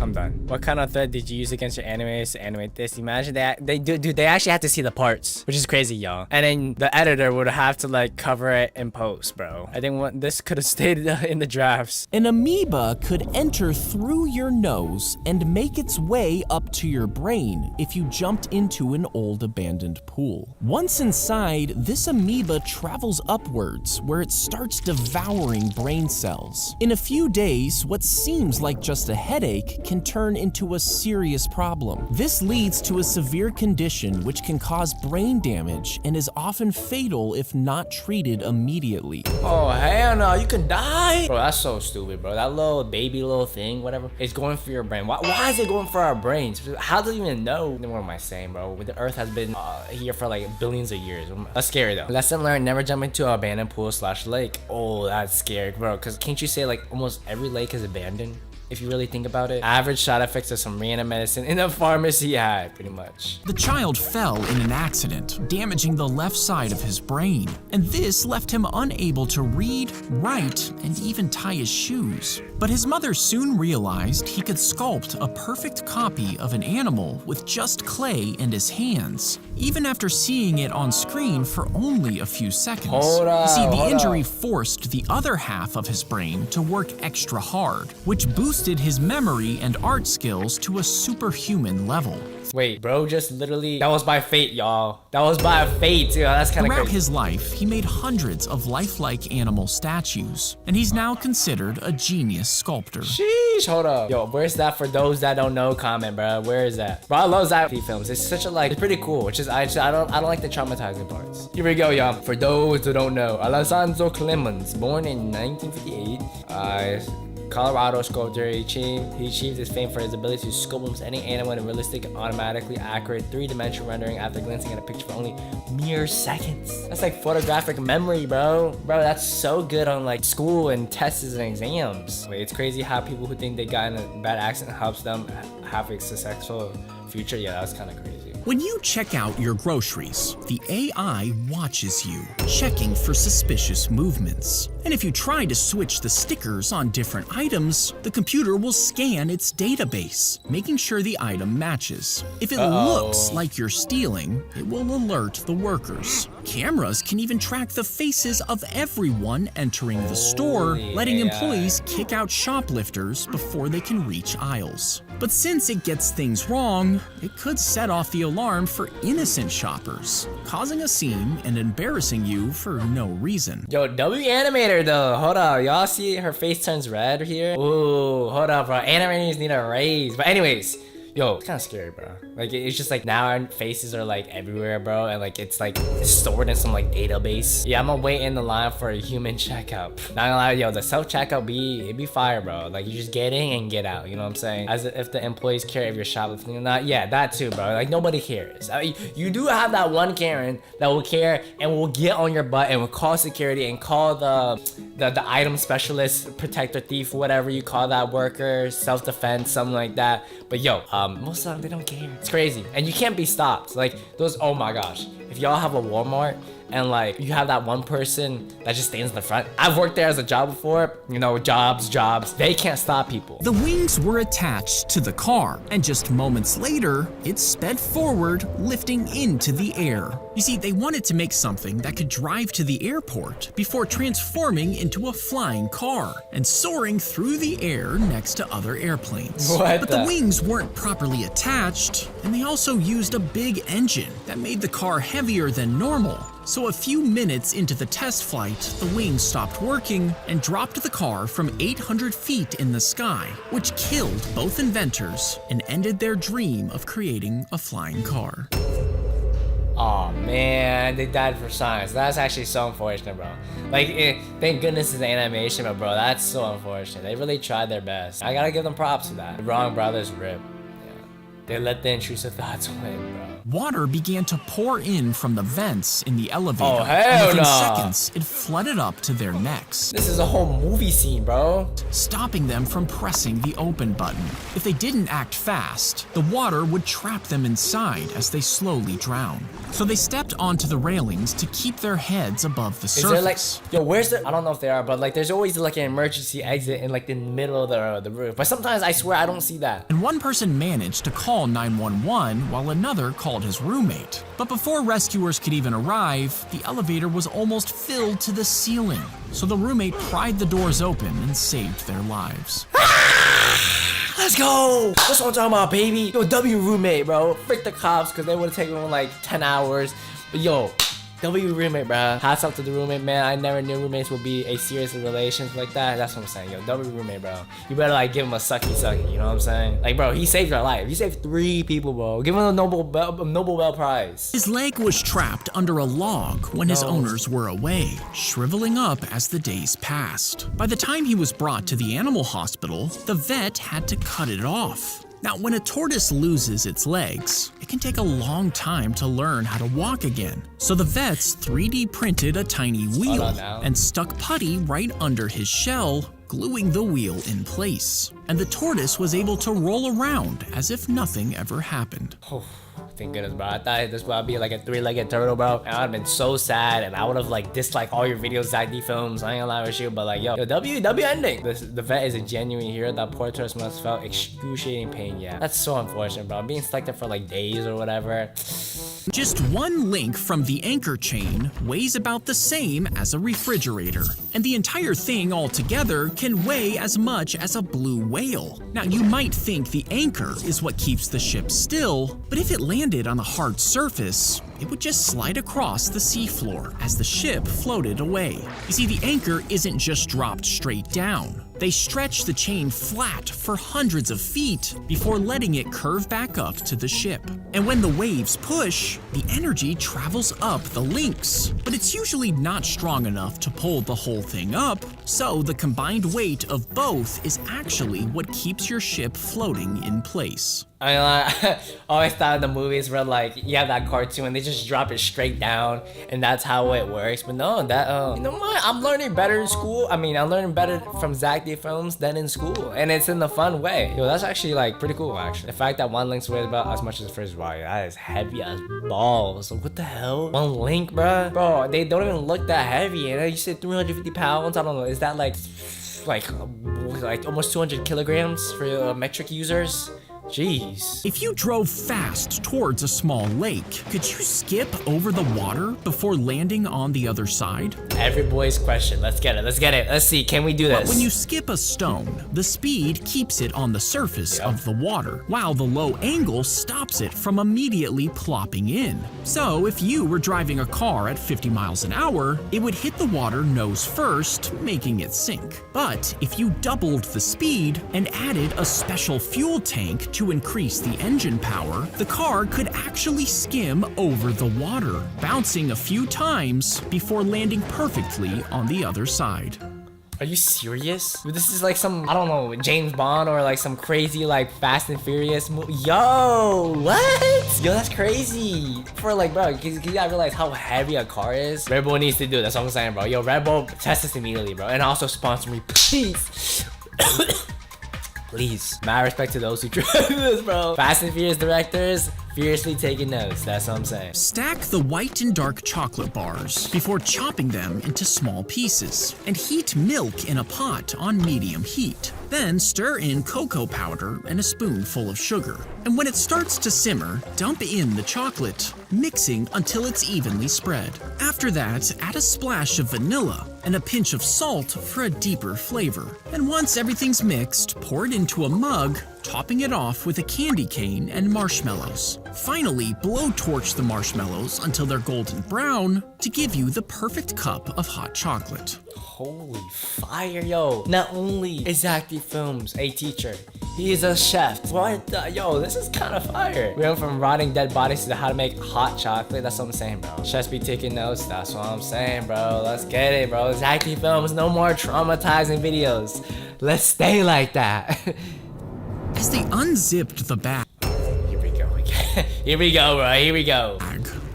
A: I'm done. What kind of thread did you use against your animators to animate this? Imagine that they actually had to see the parts, which is crazy, y'all. And then the editor would have to like cover it in post, bro. I think this could have stayed in the drafts.
B: An amoeba could enter through your nose and make its way up to your brain if you jumped into an old abandoned pool. Once inside, this amoeba travels upwards where it starts devouring brain cells. In a few days, what seems like just a headache can turn into a serious problem. This leads to a severe condition which can cause brain damage and is often fatal if not treated immediately.
A: Oh, hell no, you can die? Bro, that's so stupid, bro. That little baby little thing, whatever, it's going for your brain. Why is it going for our brains? How do you even know? What am I saying, bro? The earth has been here for like billions of years. That's scary though. Lesson learned, never jump into an abandoned pool / lake. Oh, that's scary, bro. Because can't you say like almost every lake is abandoned? If you really think about it. Average side effects of some random medicine in a pharmacy, yeah, pretty much.
B: The child fell in an accident, damaging the left side of his brain, and this left him unable to read, write, and even tie his shoes. But his mother soon realized he could sculpt a perfect copy of an animal with just clay and his hands, even after seeing it on screen for only a few seconds.
A: Hold up,
B: See, the injury forced the other half of his brain to work extra hard, which boosted his memory and art skills to a superhuman level.
A: Wait, bro, just literally, that was by fate, y'all. That was by fate, too. That's kind of crazy.
B: Throughout his life, he made hundreds of lifelike animal statues, and he's now considered a genius sculptor.
A: Sheesh, hold up. Yo, where's that for those that don't know? Comment, bro. Where is that? Bro, I love Zack films. It's such a like, it's pretty cool. Which is, I don't like the traumatizing parts. Here we go, y'all. For those who don't know, Alessandro Clemens, born in 1958, Colorado sculptor. He achieved his fame for his ability to sculpt almost any animal in a realistic, automatically accurate, three-dimensional rendering after glancing at a picture for only mere seconds. That's like photographic memory, bro. Bro, that's so good on like school and tests and exams. Wait, it's crazy how people who think they got in a bad accident helps them have a successful future. Yeah, that's kind of crazy.
B: When you check out your groceries, the AI watches you, checking for suspicious movements. And if you try to switch the stickers on different items, the computer will scan its database, making sure the item matches. If it looks like you're stealing, it will alert the workers. Cameras can even track the faces of everyone entering the store, letting employees kick out shoplifters before they can reach aisles. But since it gets things wrong, it could set off the alarm for innocent shoppers, causing a scene and embarrassing you for no reason.
A: Yo, W animator though, hold up, y'all see her face turns red here? Ooh, hold up, bro, animators need a raise. But anyways, yo, it's kind of scary, bro. Like, it's just like now our faces are like everywhere, bro, and like it's like stored in some like database. Yeah, I'm gonna wait in the line for a human checkout. Not gonna lie, yo, the self-checkout be fire, bro. Like, you just get in and get out, you know what I'm saying? As if the employees care if you're shoplifting or not. Yeah, that too, bro. Like, nobody cares. I mean, you do have that one Karen that will care and will get on your butt and will call security and call the item specialist, protector, thief, whatever you call that worker, self-defense, something like that. But yo, most of them, they don't care. It's crazy. And you can't be stopped. Like, those, oh my gosh. If y'all have a Walmart and like you have that one person that just stands in the front. I've worked there as a job before, you know, jobs, they can't stop people.
B: The wings were attached to the car, and just moments later, it sped forward, lifting into the air. You see, they wanted to make something that could drive to the airport before transforming into a flying car and soaring through the air next to other airplanes. But the wings weren't properly attached, and they also used a big engine that made the car heavier than normal. So a few minutes into the test flight, the wings stopped working and dropped the car from 800 feet in the sky, which killed both inventors and ended their dream of creating a flying car.
A: Oh man, they died for science. That's actually so unfortunate, bro. Like, thank goodness it's animation, but bro, that's so unfortunate. They really tried their best. I gotta give them props for that. The Wrong Brothers rip. Yeah. They let the intrusive thoughts win, bro.
B: Water began to pour in from the vents in the elevator.
A: Oh, hell
B: and within
A: nah.
B: seconds, it flooded up to their necks,
A: This is a whole movie scene, bro.
B: stopping them from pressing the open button. If they didn't act fast, the water would trap them inside as they slowly drown. So they stepped onto the railings to keep their heads above the
A: Is
B: surface.
A: there like, yo, where's the, I don't know if there are, but like there's always like an emergency exit in like the middle of the roof. But sometimes I swear I don't see that.
B: And one person managed to call 911 while another called his roommate. But before rescuers could even arrive, the elevator was almost filled to the ceiling. So the roommate pried the doors open and saved their lives.
A: Let's go! That's what I'm talking about, baby. Yo, W roommate, bro. Frick the cops, because they would have taken him like 10 hours. But yo, W roommate, bro. Hats off to the roommate, man. I never knew roommates would be a serious relations like that. That's what I'm saying, yo. W roommate, bro. You better like give him a sucky, you know what I'm saying? Like, bro, he saved our life. He saved 3 people, bro. Give him a Nobel Bell Prize.
B: His leg was trapped under a log when his owners were away, shriveling up as the days passed. By the time he was brought to the animal hospital, the vet had to cut it off. Now, when a tortoise loses its legs, it can take a long time to learn how to walk again. So the vets 3D printed a tiny wheel and stuck putty right under his shell, gluing the wheel in place. And the tortoise was able to roll around as if nothing ever happened.
A: Oh, thank goodness, bro. I thought this would be like a 3-legged turtle, bro. And I would have been so sad, and I would have like disliked all your videos, Zack films. I ain't gonna lie with you, but like, yo, W ending. The vet is a genuine hero. That poor tortoise must have felt excruciating pain. Yeah, that's so unfortunate, bro. Being stuck there for like days or whatever.
B: Just one link from the anchor chain weighs about the same as a refrigerator, and the entire thing altogether can weigh as much as a blue whale. Now, you might think the anchor is what keeps the ship still, but if it landed on a hard surface, it would just slide across the seafloor as the ship floated away. You see, the anchor isn't just dropped straight down. They stretch the chain flat for hundreds of feet before letting it curve back up to the ship. And when the waves push, the energy travels up the links, but it's usually not strong enough to pull the whole thing up, so the combined weight of both is actually what keeps your ship floating in place.
A: I always thought in the movies where like you have that cartoon and they just drop it straight down and that's how it works. But no, that you know what? I'm learning better in school. I mean, I'm learning better from Zack films than in school, and it's in the fun way. Yo, that's actually like pretty cool. Actually, the fact that one link's weighs about as much as the first, wow, that is heavy as balls. What the hell? One link, bro. They don't even look that heavy. And you said 350 pounds. I don't know. Is that like almost 200 kilograms for metric users? Jeez.
B: If you drove fast towards a small lake, could you skip over the water before landing on the other side?
A: Every boy's question. Let's get it. Let's see. Can we do this?
B: But when you skip a stone, the speed keeps it on the surface of the water, while the low angle stops it from immediately plopping in. So if you were driving a car at 50 miles an hour, it would hit the water nose first, making it sink. But if you doubled the speed and added a special fuel tank to increase the engine power, the car could actually skim over the water, bouncing a few times before landing perfectly on the other side.
A: Are you serious? This is like some, I don't know, James Bond or like some crazy like Fast and Furious movie. Yo, what? Yo, that's crazy. For like, bro, you gotta realize how heavy a car is. Red Bull needs to do it. That's what I'm saying, bro. Yo, Red Bull, test this immediately, bro. And also sponsor me, please. Please. Mad respect to those who drive this, bro. Fast and Furious directors, furiously taking notes. That's what I'm saying.
B: Stack the white and dark chocolate bars before chopping them into small pieces, and heat milk in a pot on medium heat. Then stir in cocoa powder and a spoonful of sugar. And when it starts to simmer, dump in the chocolate, mixing until it's evenly spread. After that, add a splash of vanilla and a pinch of salt for a deeper flavor. And once everything's mixed, pour it into a mug, topping it off with a candy cane and marshmallows. Finally, blowtorch the marshmallows until they're golden brown to give you the perfect cup of hot chocolate.
A: Holy fire, yo. Not only is Zack Films a teacher, he is a chef. What the, yo, this is kind of fire. We went from rotting dead bodies to how to make hot chocolate. That's what I'm saying, bro. Chefs be taking notes. That's what I'm saying, bro. Let's get it, bro. Zack Films, no more traumatizing videos. Let's stay like that.
B: As they unzipped the bag,
A: Here Here we go, bro. Here we go.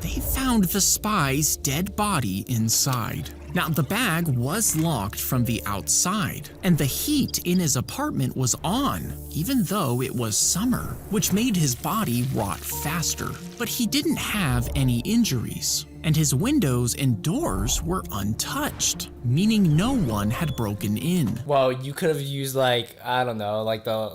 B: They found the spy's dead body inside. Now, the bag was locked from the outside, and the heat in his apartment was on, even though it was summer, which made his body rot faster. But he didn't have any injuries, and his windows and doors were untouched, meaning no one had broken in.
A: Well, you could have used, like, I don't know, like the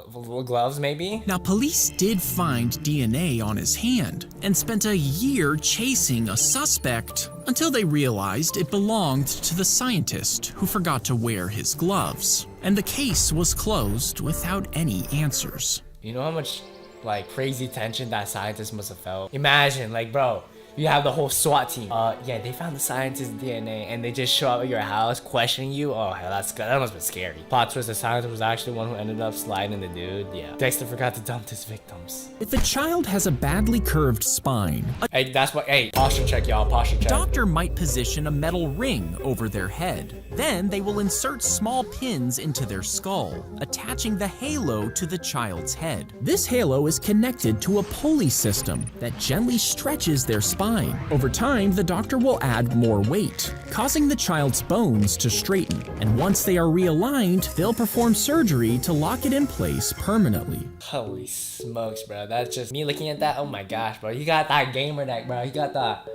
A: gloves maybe?
B: Now, police did find DNA on his hand and spent a year chasing a suspect until they realized it belonged to the scientist who forgot to wear his gloves. And the case was closed without any answers.
A: You know how much, like, crazy tension that scientist must have felt? Imagine, like, bro, you have the whole SWAT team. Yeah, they found the scientist's DNA and they just show up at your house questioning you. Oh, hell, that must have been scary. Plot twist, the scientist was actually the one who ended up sliding the dude. Yeah. Dexter forgot to dump his victims.
B: If a child has a badly curved spine,
A: Hey, that's what, hey, posture check, y'all, posture check.
B: doctor might position a metal ring over their head. Then they will insert small pins into their skull, attaching the halo to the child's head. This halo is connected to a pulley system that gently stretches their spine. Over time, the doctor will add more weight, causing the child's bones to straighten. And once they are realigned, they'll perform surgery to lock it in place permanently.
A: Holy smokes, bro. That's just me looking at that. Oh my gosh, bro. You got that gamer neck, bro. You got that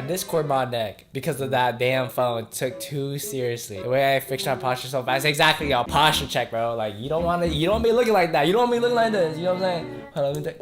A: Discord mod neck because of that damn phone took too seriously. The way I fixed my posture so fast. Exactly, y'all. Posture check, bro. Like, you don't want to be looking like that. You don't want me looking like this. You know what I'm saying? Hold on, let me take.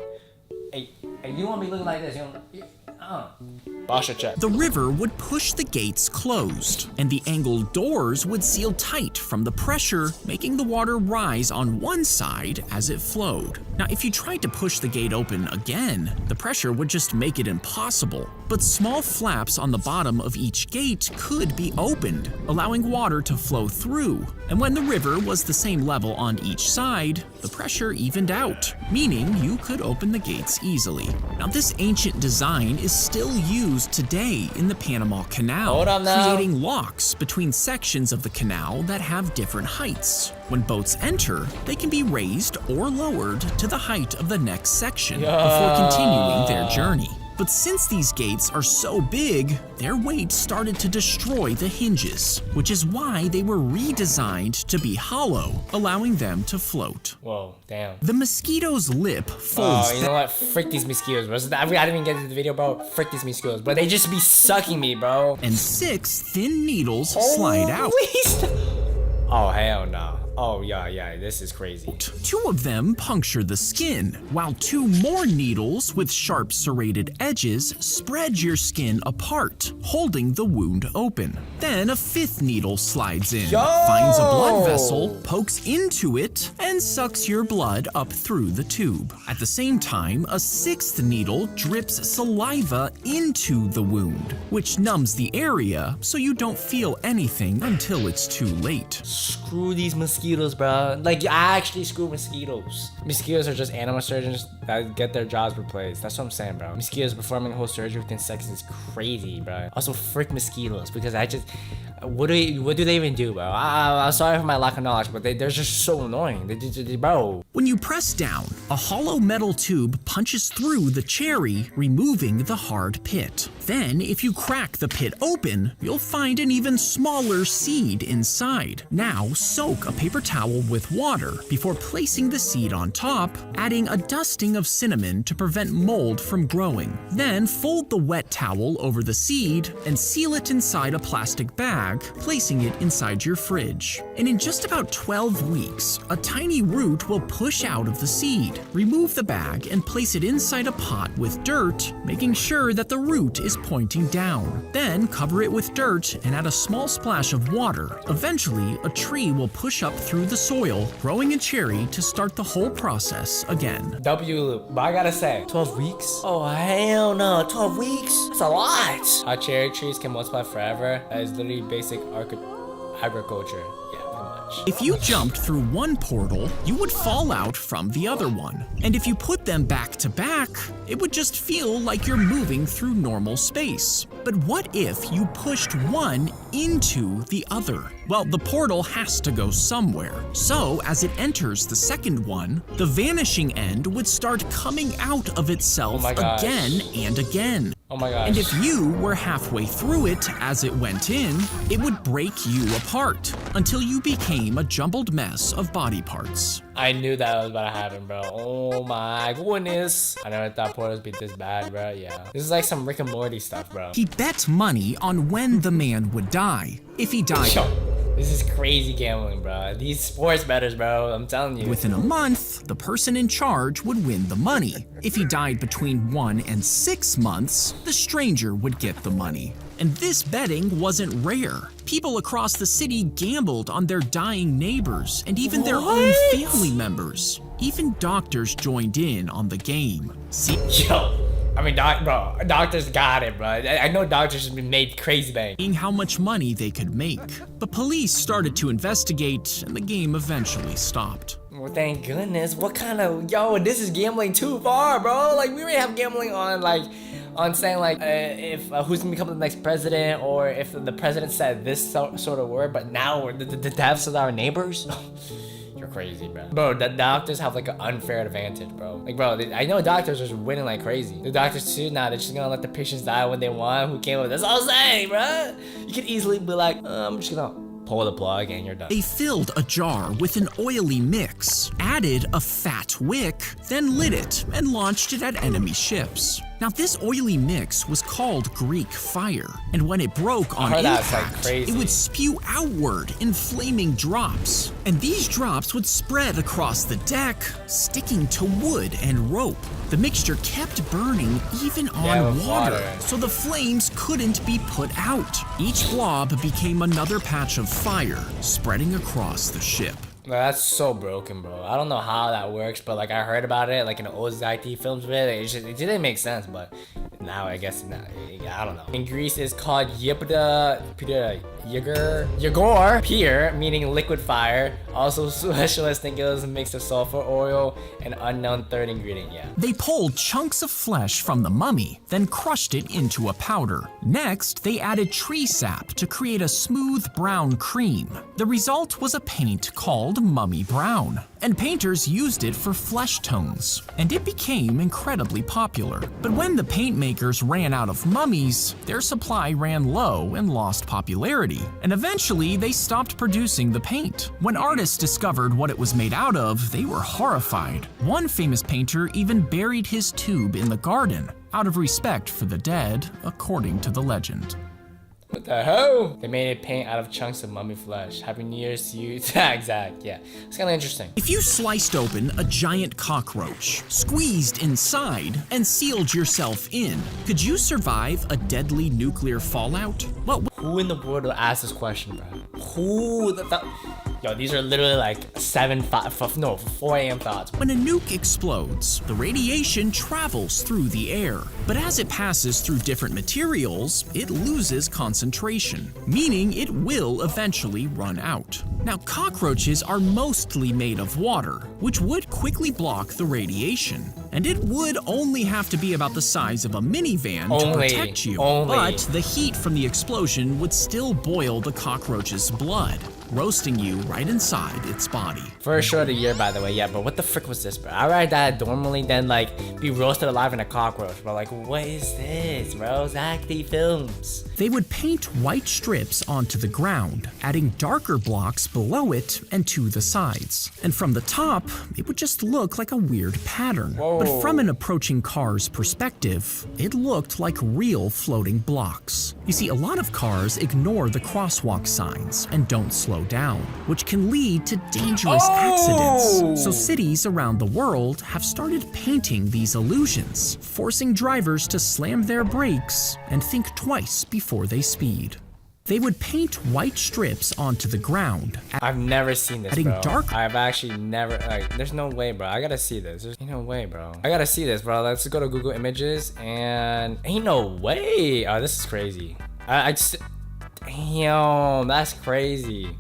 A: Hey, you don't want me looking like this. You don't. Posture check.
B: The river would push the gates closed, and the angled doors would seal tight from the pressure, making the water rise on one side as it flowed. Now, if you tried to push the gate open again, the pressure would just make it impossible. But small flaps on the bottom of each gate could be opened, allowing water to flow through. And when the river was the same level on each side, the pressure evened out, meaning you could open the gates easily. Now, this ancient design is still used today in the Panama Canal,
A: Hold up now.
B: creating locks between sections of the canal that have different heights. When boats enter, they can be raised or lowered to the height of the next section before continuing their journey. But since these gates are so big, their weight started to destroy the hinges, which is why they were redesigned to be hollow, allowing them to float.
A: Whoa, damn.
B: The mosquito's lip folds
A: Oh, you know what? Frick these mosquitoes, bro. I didn't even get into the video, bro. Frick these mosquitoes, bro. They just be sucking me, bro.
B: and 6 thin needles slide out.
A: Oh, hell no. Oh, yeah, this is crazy.
B: 2 of them puncture the skin, while 2 more needles with sharp serrated edges spread your skin apart, holding the wound open. Then a 5th needle slides in, finds a blood vessel, pokes into it, and sucks your blood up through the tube. At the same time, a 6th needle drips saliva into the wound, which numbs the area so you don't feel anything until it's too late.
A: Screw these mosquitoes, bro. Like, I actually screw mosquitoes. Mosquitoes are just animal surgeons that get their jobs replaced. That's what I'm saying, bro. Mosquitoes performing whole surgery within seconds is crazy, bro. Also, frick mosquitoes, because what do they even do, bro? I'm sorry for my lack of knowledge, but they're just so annoying. Bro.
B: When you press down, a hollow metal tube punches through the cherry, removing the hard pit. Then, if you crack the pit open, you'll find an even smaller seed inside. Now, soak a paper towel with water before placing the seed on top, adding a dusting of cinnamon to prevent mold from growing. Then, fold the wet towel over the seed and seal it inside a plastic bag, placing it inside your fridge. And in just about 12 weeks, a tiny root will push out of the seed. Remove the bag and place it inside a pot with dirt, making sure that the root is pointing down. Then cover it with dirt and add a small splash of water. Eventually, a tree will push up through the soil, growing a cherry to start the whole process again.
A: W loop, but I gotta say, 12 weeks? Oh, hell no, 12 weeks? That's a lot. How cherry trees can multiply forever, that is literally basic agriculture. Yeah, much.
B: If you jumped through one portal, you would fall out from the other one. And if you put them back to back, it would just feel like you're moving through normal space. But what if you pushed one into the other? Well, the portal has to go somewhere. So, as it enters the second one, the vanishing end would start coming out of itself again and again.
A: Oh my gosh.
B: And if you were halfway through it as it went in, it would break you apart until you became a jumbled mess of body parts.
A: I knew that was about to happen, bro. Oh my goodness. I never thought portals be this bad, bro. Yeah. This is like some Rick and Morty stuff, bro.
B: He bet money on when the man would die. If he died...
A: Yo, this is crazy gambling, bro. These sports bettors, bro. I'm telling you.
B: Within a month, the person in charge would win the money. If he died between 1 and 6 months, the stranger would get the money. And this betting wasn't rare. People across the city gambled on their dying neighbors and even their own family members. Even doctors joined in on the game. See,
A: yo, I mean, doctors got it, bro. I know doctors have been made crazy bank.
B: Seeing how much money they could make. But police started to investigate, and the game eventually stopped.
A: Well, thank goodness. What kind of, yo, this is gambling too far, bro. Like, we already have gambling on, like, on saying, like, if who's gonna become the next president, or if the president said this sort of word, but now the deaths of our neighbors. You're crazy, bro. Bro, the doctors have like an unfair advantage, bro. Like, bro, I know doctors are winning like crazy. The doctors too, now they're just gonna let the patients die when they want. Who came up with this? That's all I'm saying, bro. You could easily be like, I'm just gonna pull the plug and you're done.
B: They filled a jar with an oily mix, added a fat wick, then lit it and launched it at enemy ships. Now, this oily mix was called Greek fire, and when it broke on impact, it would spew outward in flaming drops. And these drops would spread across the deck, sticking to wood and rope. The mixture kept burning even on water, so the flames couldn't be put out. Each blob became another patch of fire, spreading across the ship.
A: That's so broken, bro. I don't know how that works, but like I heard about it, like in the old Zack films, it didn't make sense, but now I guess not. I don't know. In Greece, it's called Yigor Pier, meaning liquid fire. Also, specialists think it was a mix of sulfur oil and unknown third ingredient. Yeah.
B: They pulled chunks of flesh from the mummy, then crushed it into a powder. Next, they added tree sap to create a smooth brown cream. The result was a paint called Mummy Brown, and painters used it for flesh tones, and it became incredibly popular. But when the paint makers ran out of mummies, their supply ran low and lost popularity, and eventually they stopped producing the paint. When artists discovered what it was made out of, they were horrified. One famous painter even buried his tube in the garden, out of respect for the dead, according to the legend.
A: What the hell? They made it paint out of chunks of mummy flesh. Happy New Year's to you, Zack. Yeah, it's kind of interesting.
B: If you sliced open a giant cockroach, squeezed inside, and sealed yourself in, could you survive a deadly nuclear fallout?
A: Who in the world will ask this question, bro? Who Yo, these are literally like 4 a.m. thoughts.
B: When a nuke explodes, the radiation travels through the air. But as it passes through different materials, it loses concentration, meaning it will eventually run out. Now, cockroaches are mostly made of water, which would quickly block the radiation. And it would only have to be about the size of a minivan to protect you. But the heat from the explosion would still boil the cockroach's blood, roasting you right inside its body.
A: For a short year, by the way, yeah, but what the frick was this, bro? I'd rather die normally than like be roasted alive in a cockroach, bro. Like, what is this, bro? Zack films.
B: They would paint white strips onto the ground, adding darker blocks below it and to the sides. And from the top, it would just look like a weird pattern.
A: Whoa.
B: But from an approaching car's perspective, it looked like real floating blocks. You see, a lot of cars ignore the crosswalk signs and don't slow down, which can lead to dangerous accidents. So cities around the world have started painting these illusions, forcing drivers to slam their brakes and think twice before they speed. They would paint white strips onto the ground.
A: I've never seen this, bro. I've actually never, like, there's no way, bro. I gotta see this. There's no way, bro. I gotta see this, bro. Let's go to Google Images and ain't no way. Oh, this is crazy. I just, damn, that's crazy.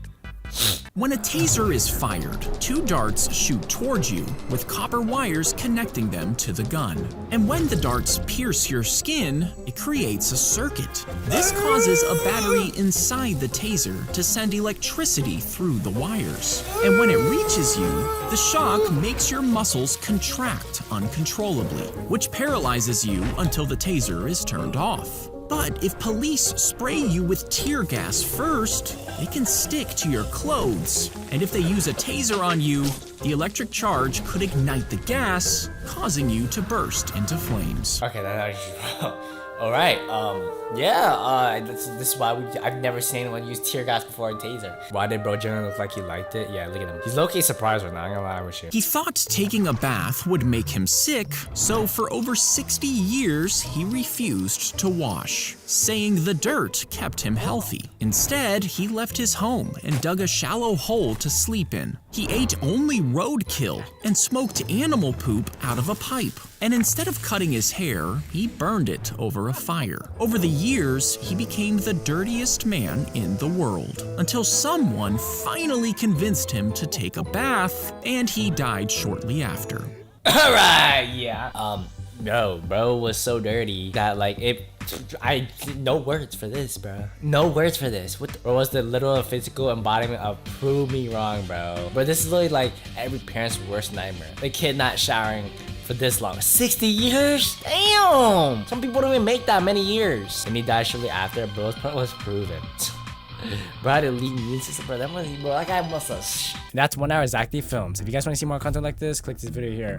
B: When a taser is fired, 2 darts shoot towards you with copper wires connecting them to the gun. And when the darts pierce your skin, it creates a circuit. This causes a battery inside the taser to send electricity through the wires. And when it reaches you, the shock makes your muscles contract uncontrollably, which paralyzes you until the taser is turned off. But if police spray you with tear gas first, it can stick to your clothes. And if they use a taser on you, the electric charge could ignite the gas, causing you to burst into flames.
A: Okay, that actually. All right. This is why I've never seen anyone use tear gas before a taser. Why did bro generally look like he liked it? Yeah, look at him. He's low-key surprised right now. I'm gonna lie with you.
B: He thought taking a bath would make him sick, so for over 60 years, he refused to wash, saying the dirt kept him healthy. Instead, he left his home and dug a shallow hole to sleep in. He ate only roadkill and smoked animal poop out of a pipe. And instead of cutting his hair, he burned it over a fire. Over the years, he became the dirtiest man in the world, until someone finally convinced him to take a bath, and he died shortly after.
A: Alright, yeah. No, bro was so dirty that no words for this, bro. No words for this. Or was the literal physical embodiment of prove me wrong, bro. But this is literally like every parent's worst nightmare. The kid not showering for this long. 60 years? Damn! Some people don't even make that many years. And he died shortly after. Bro's point was proven. Bro, I had elite immune system, bro. That guy must have. That's 1 hour Zack films. If you guys want to see more content like this, click this video here.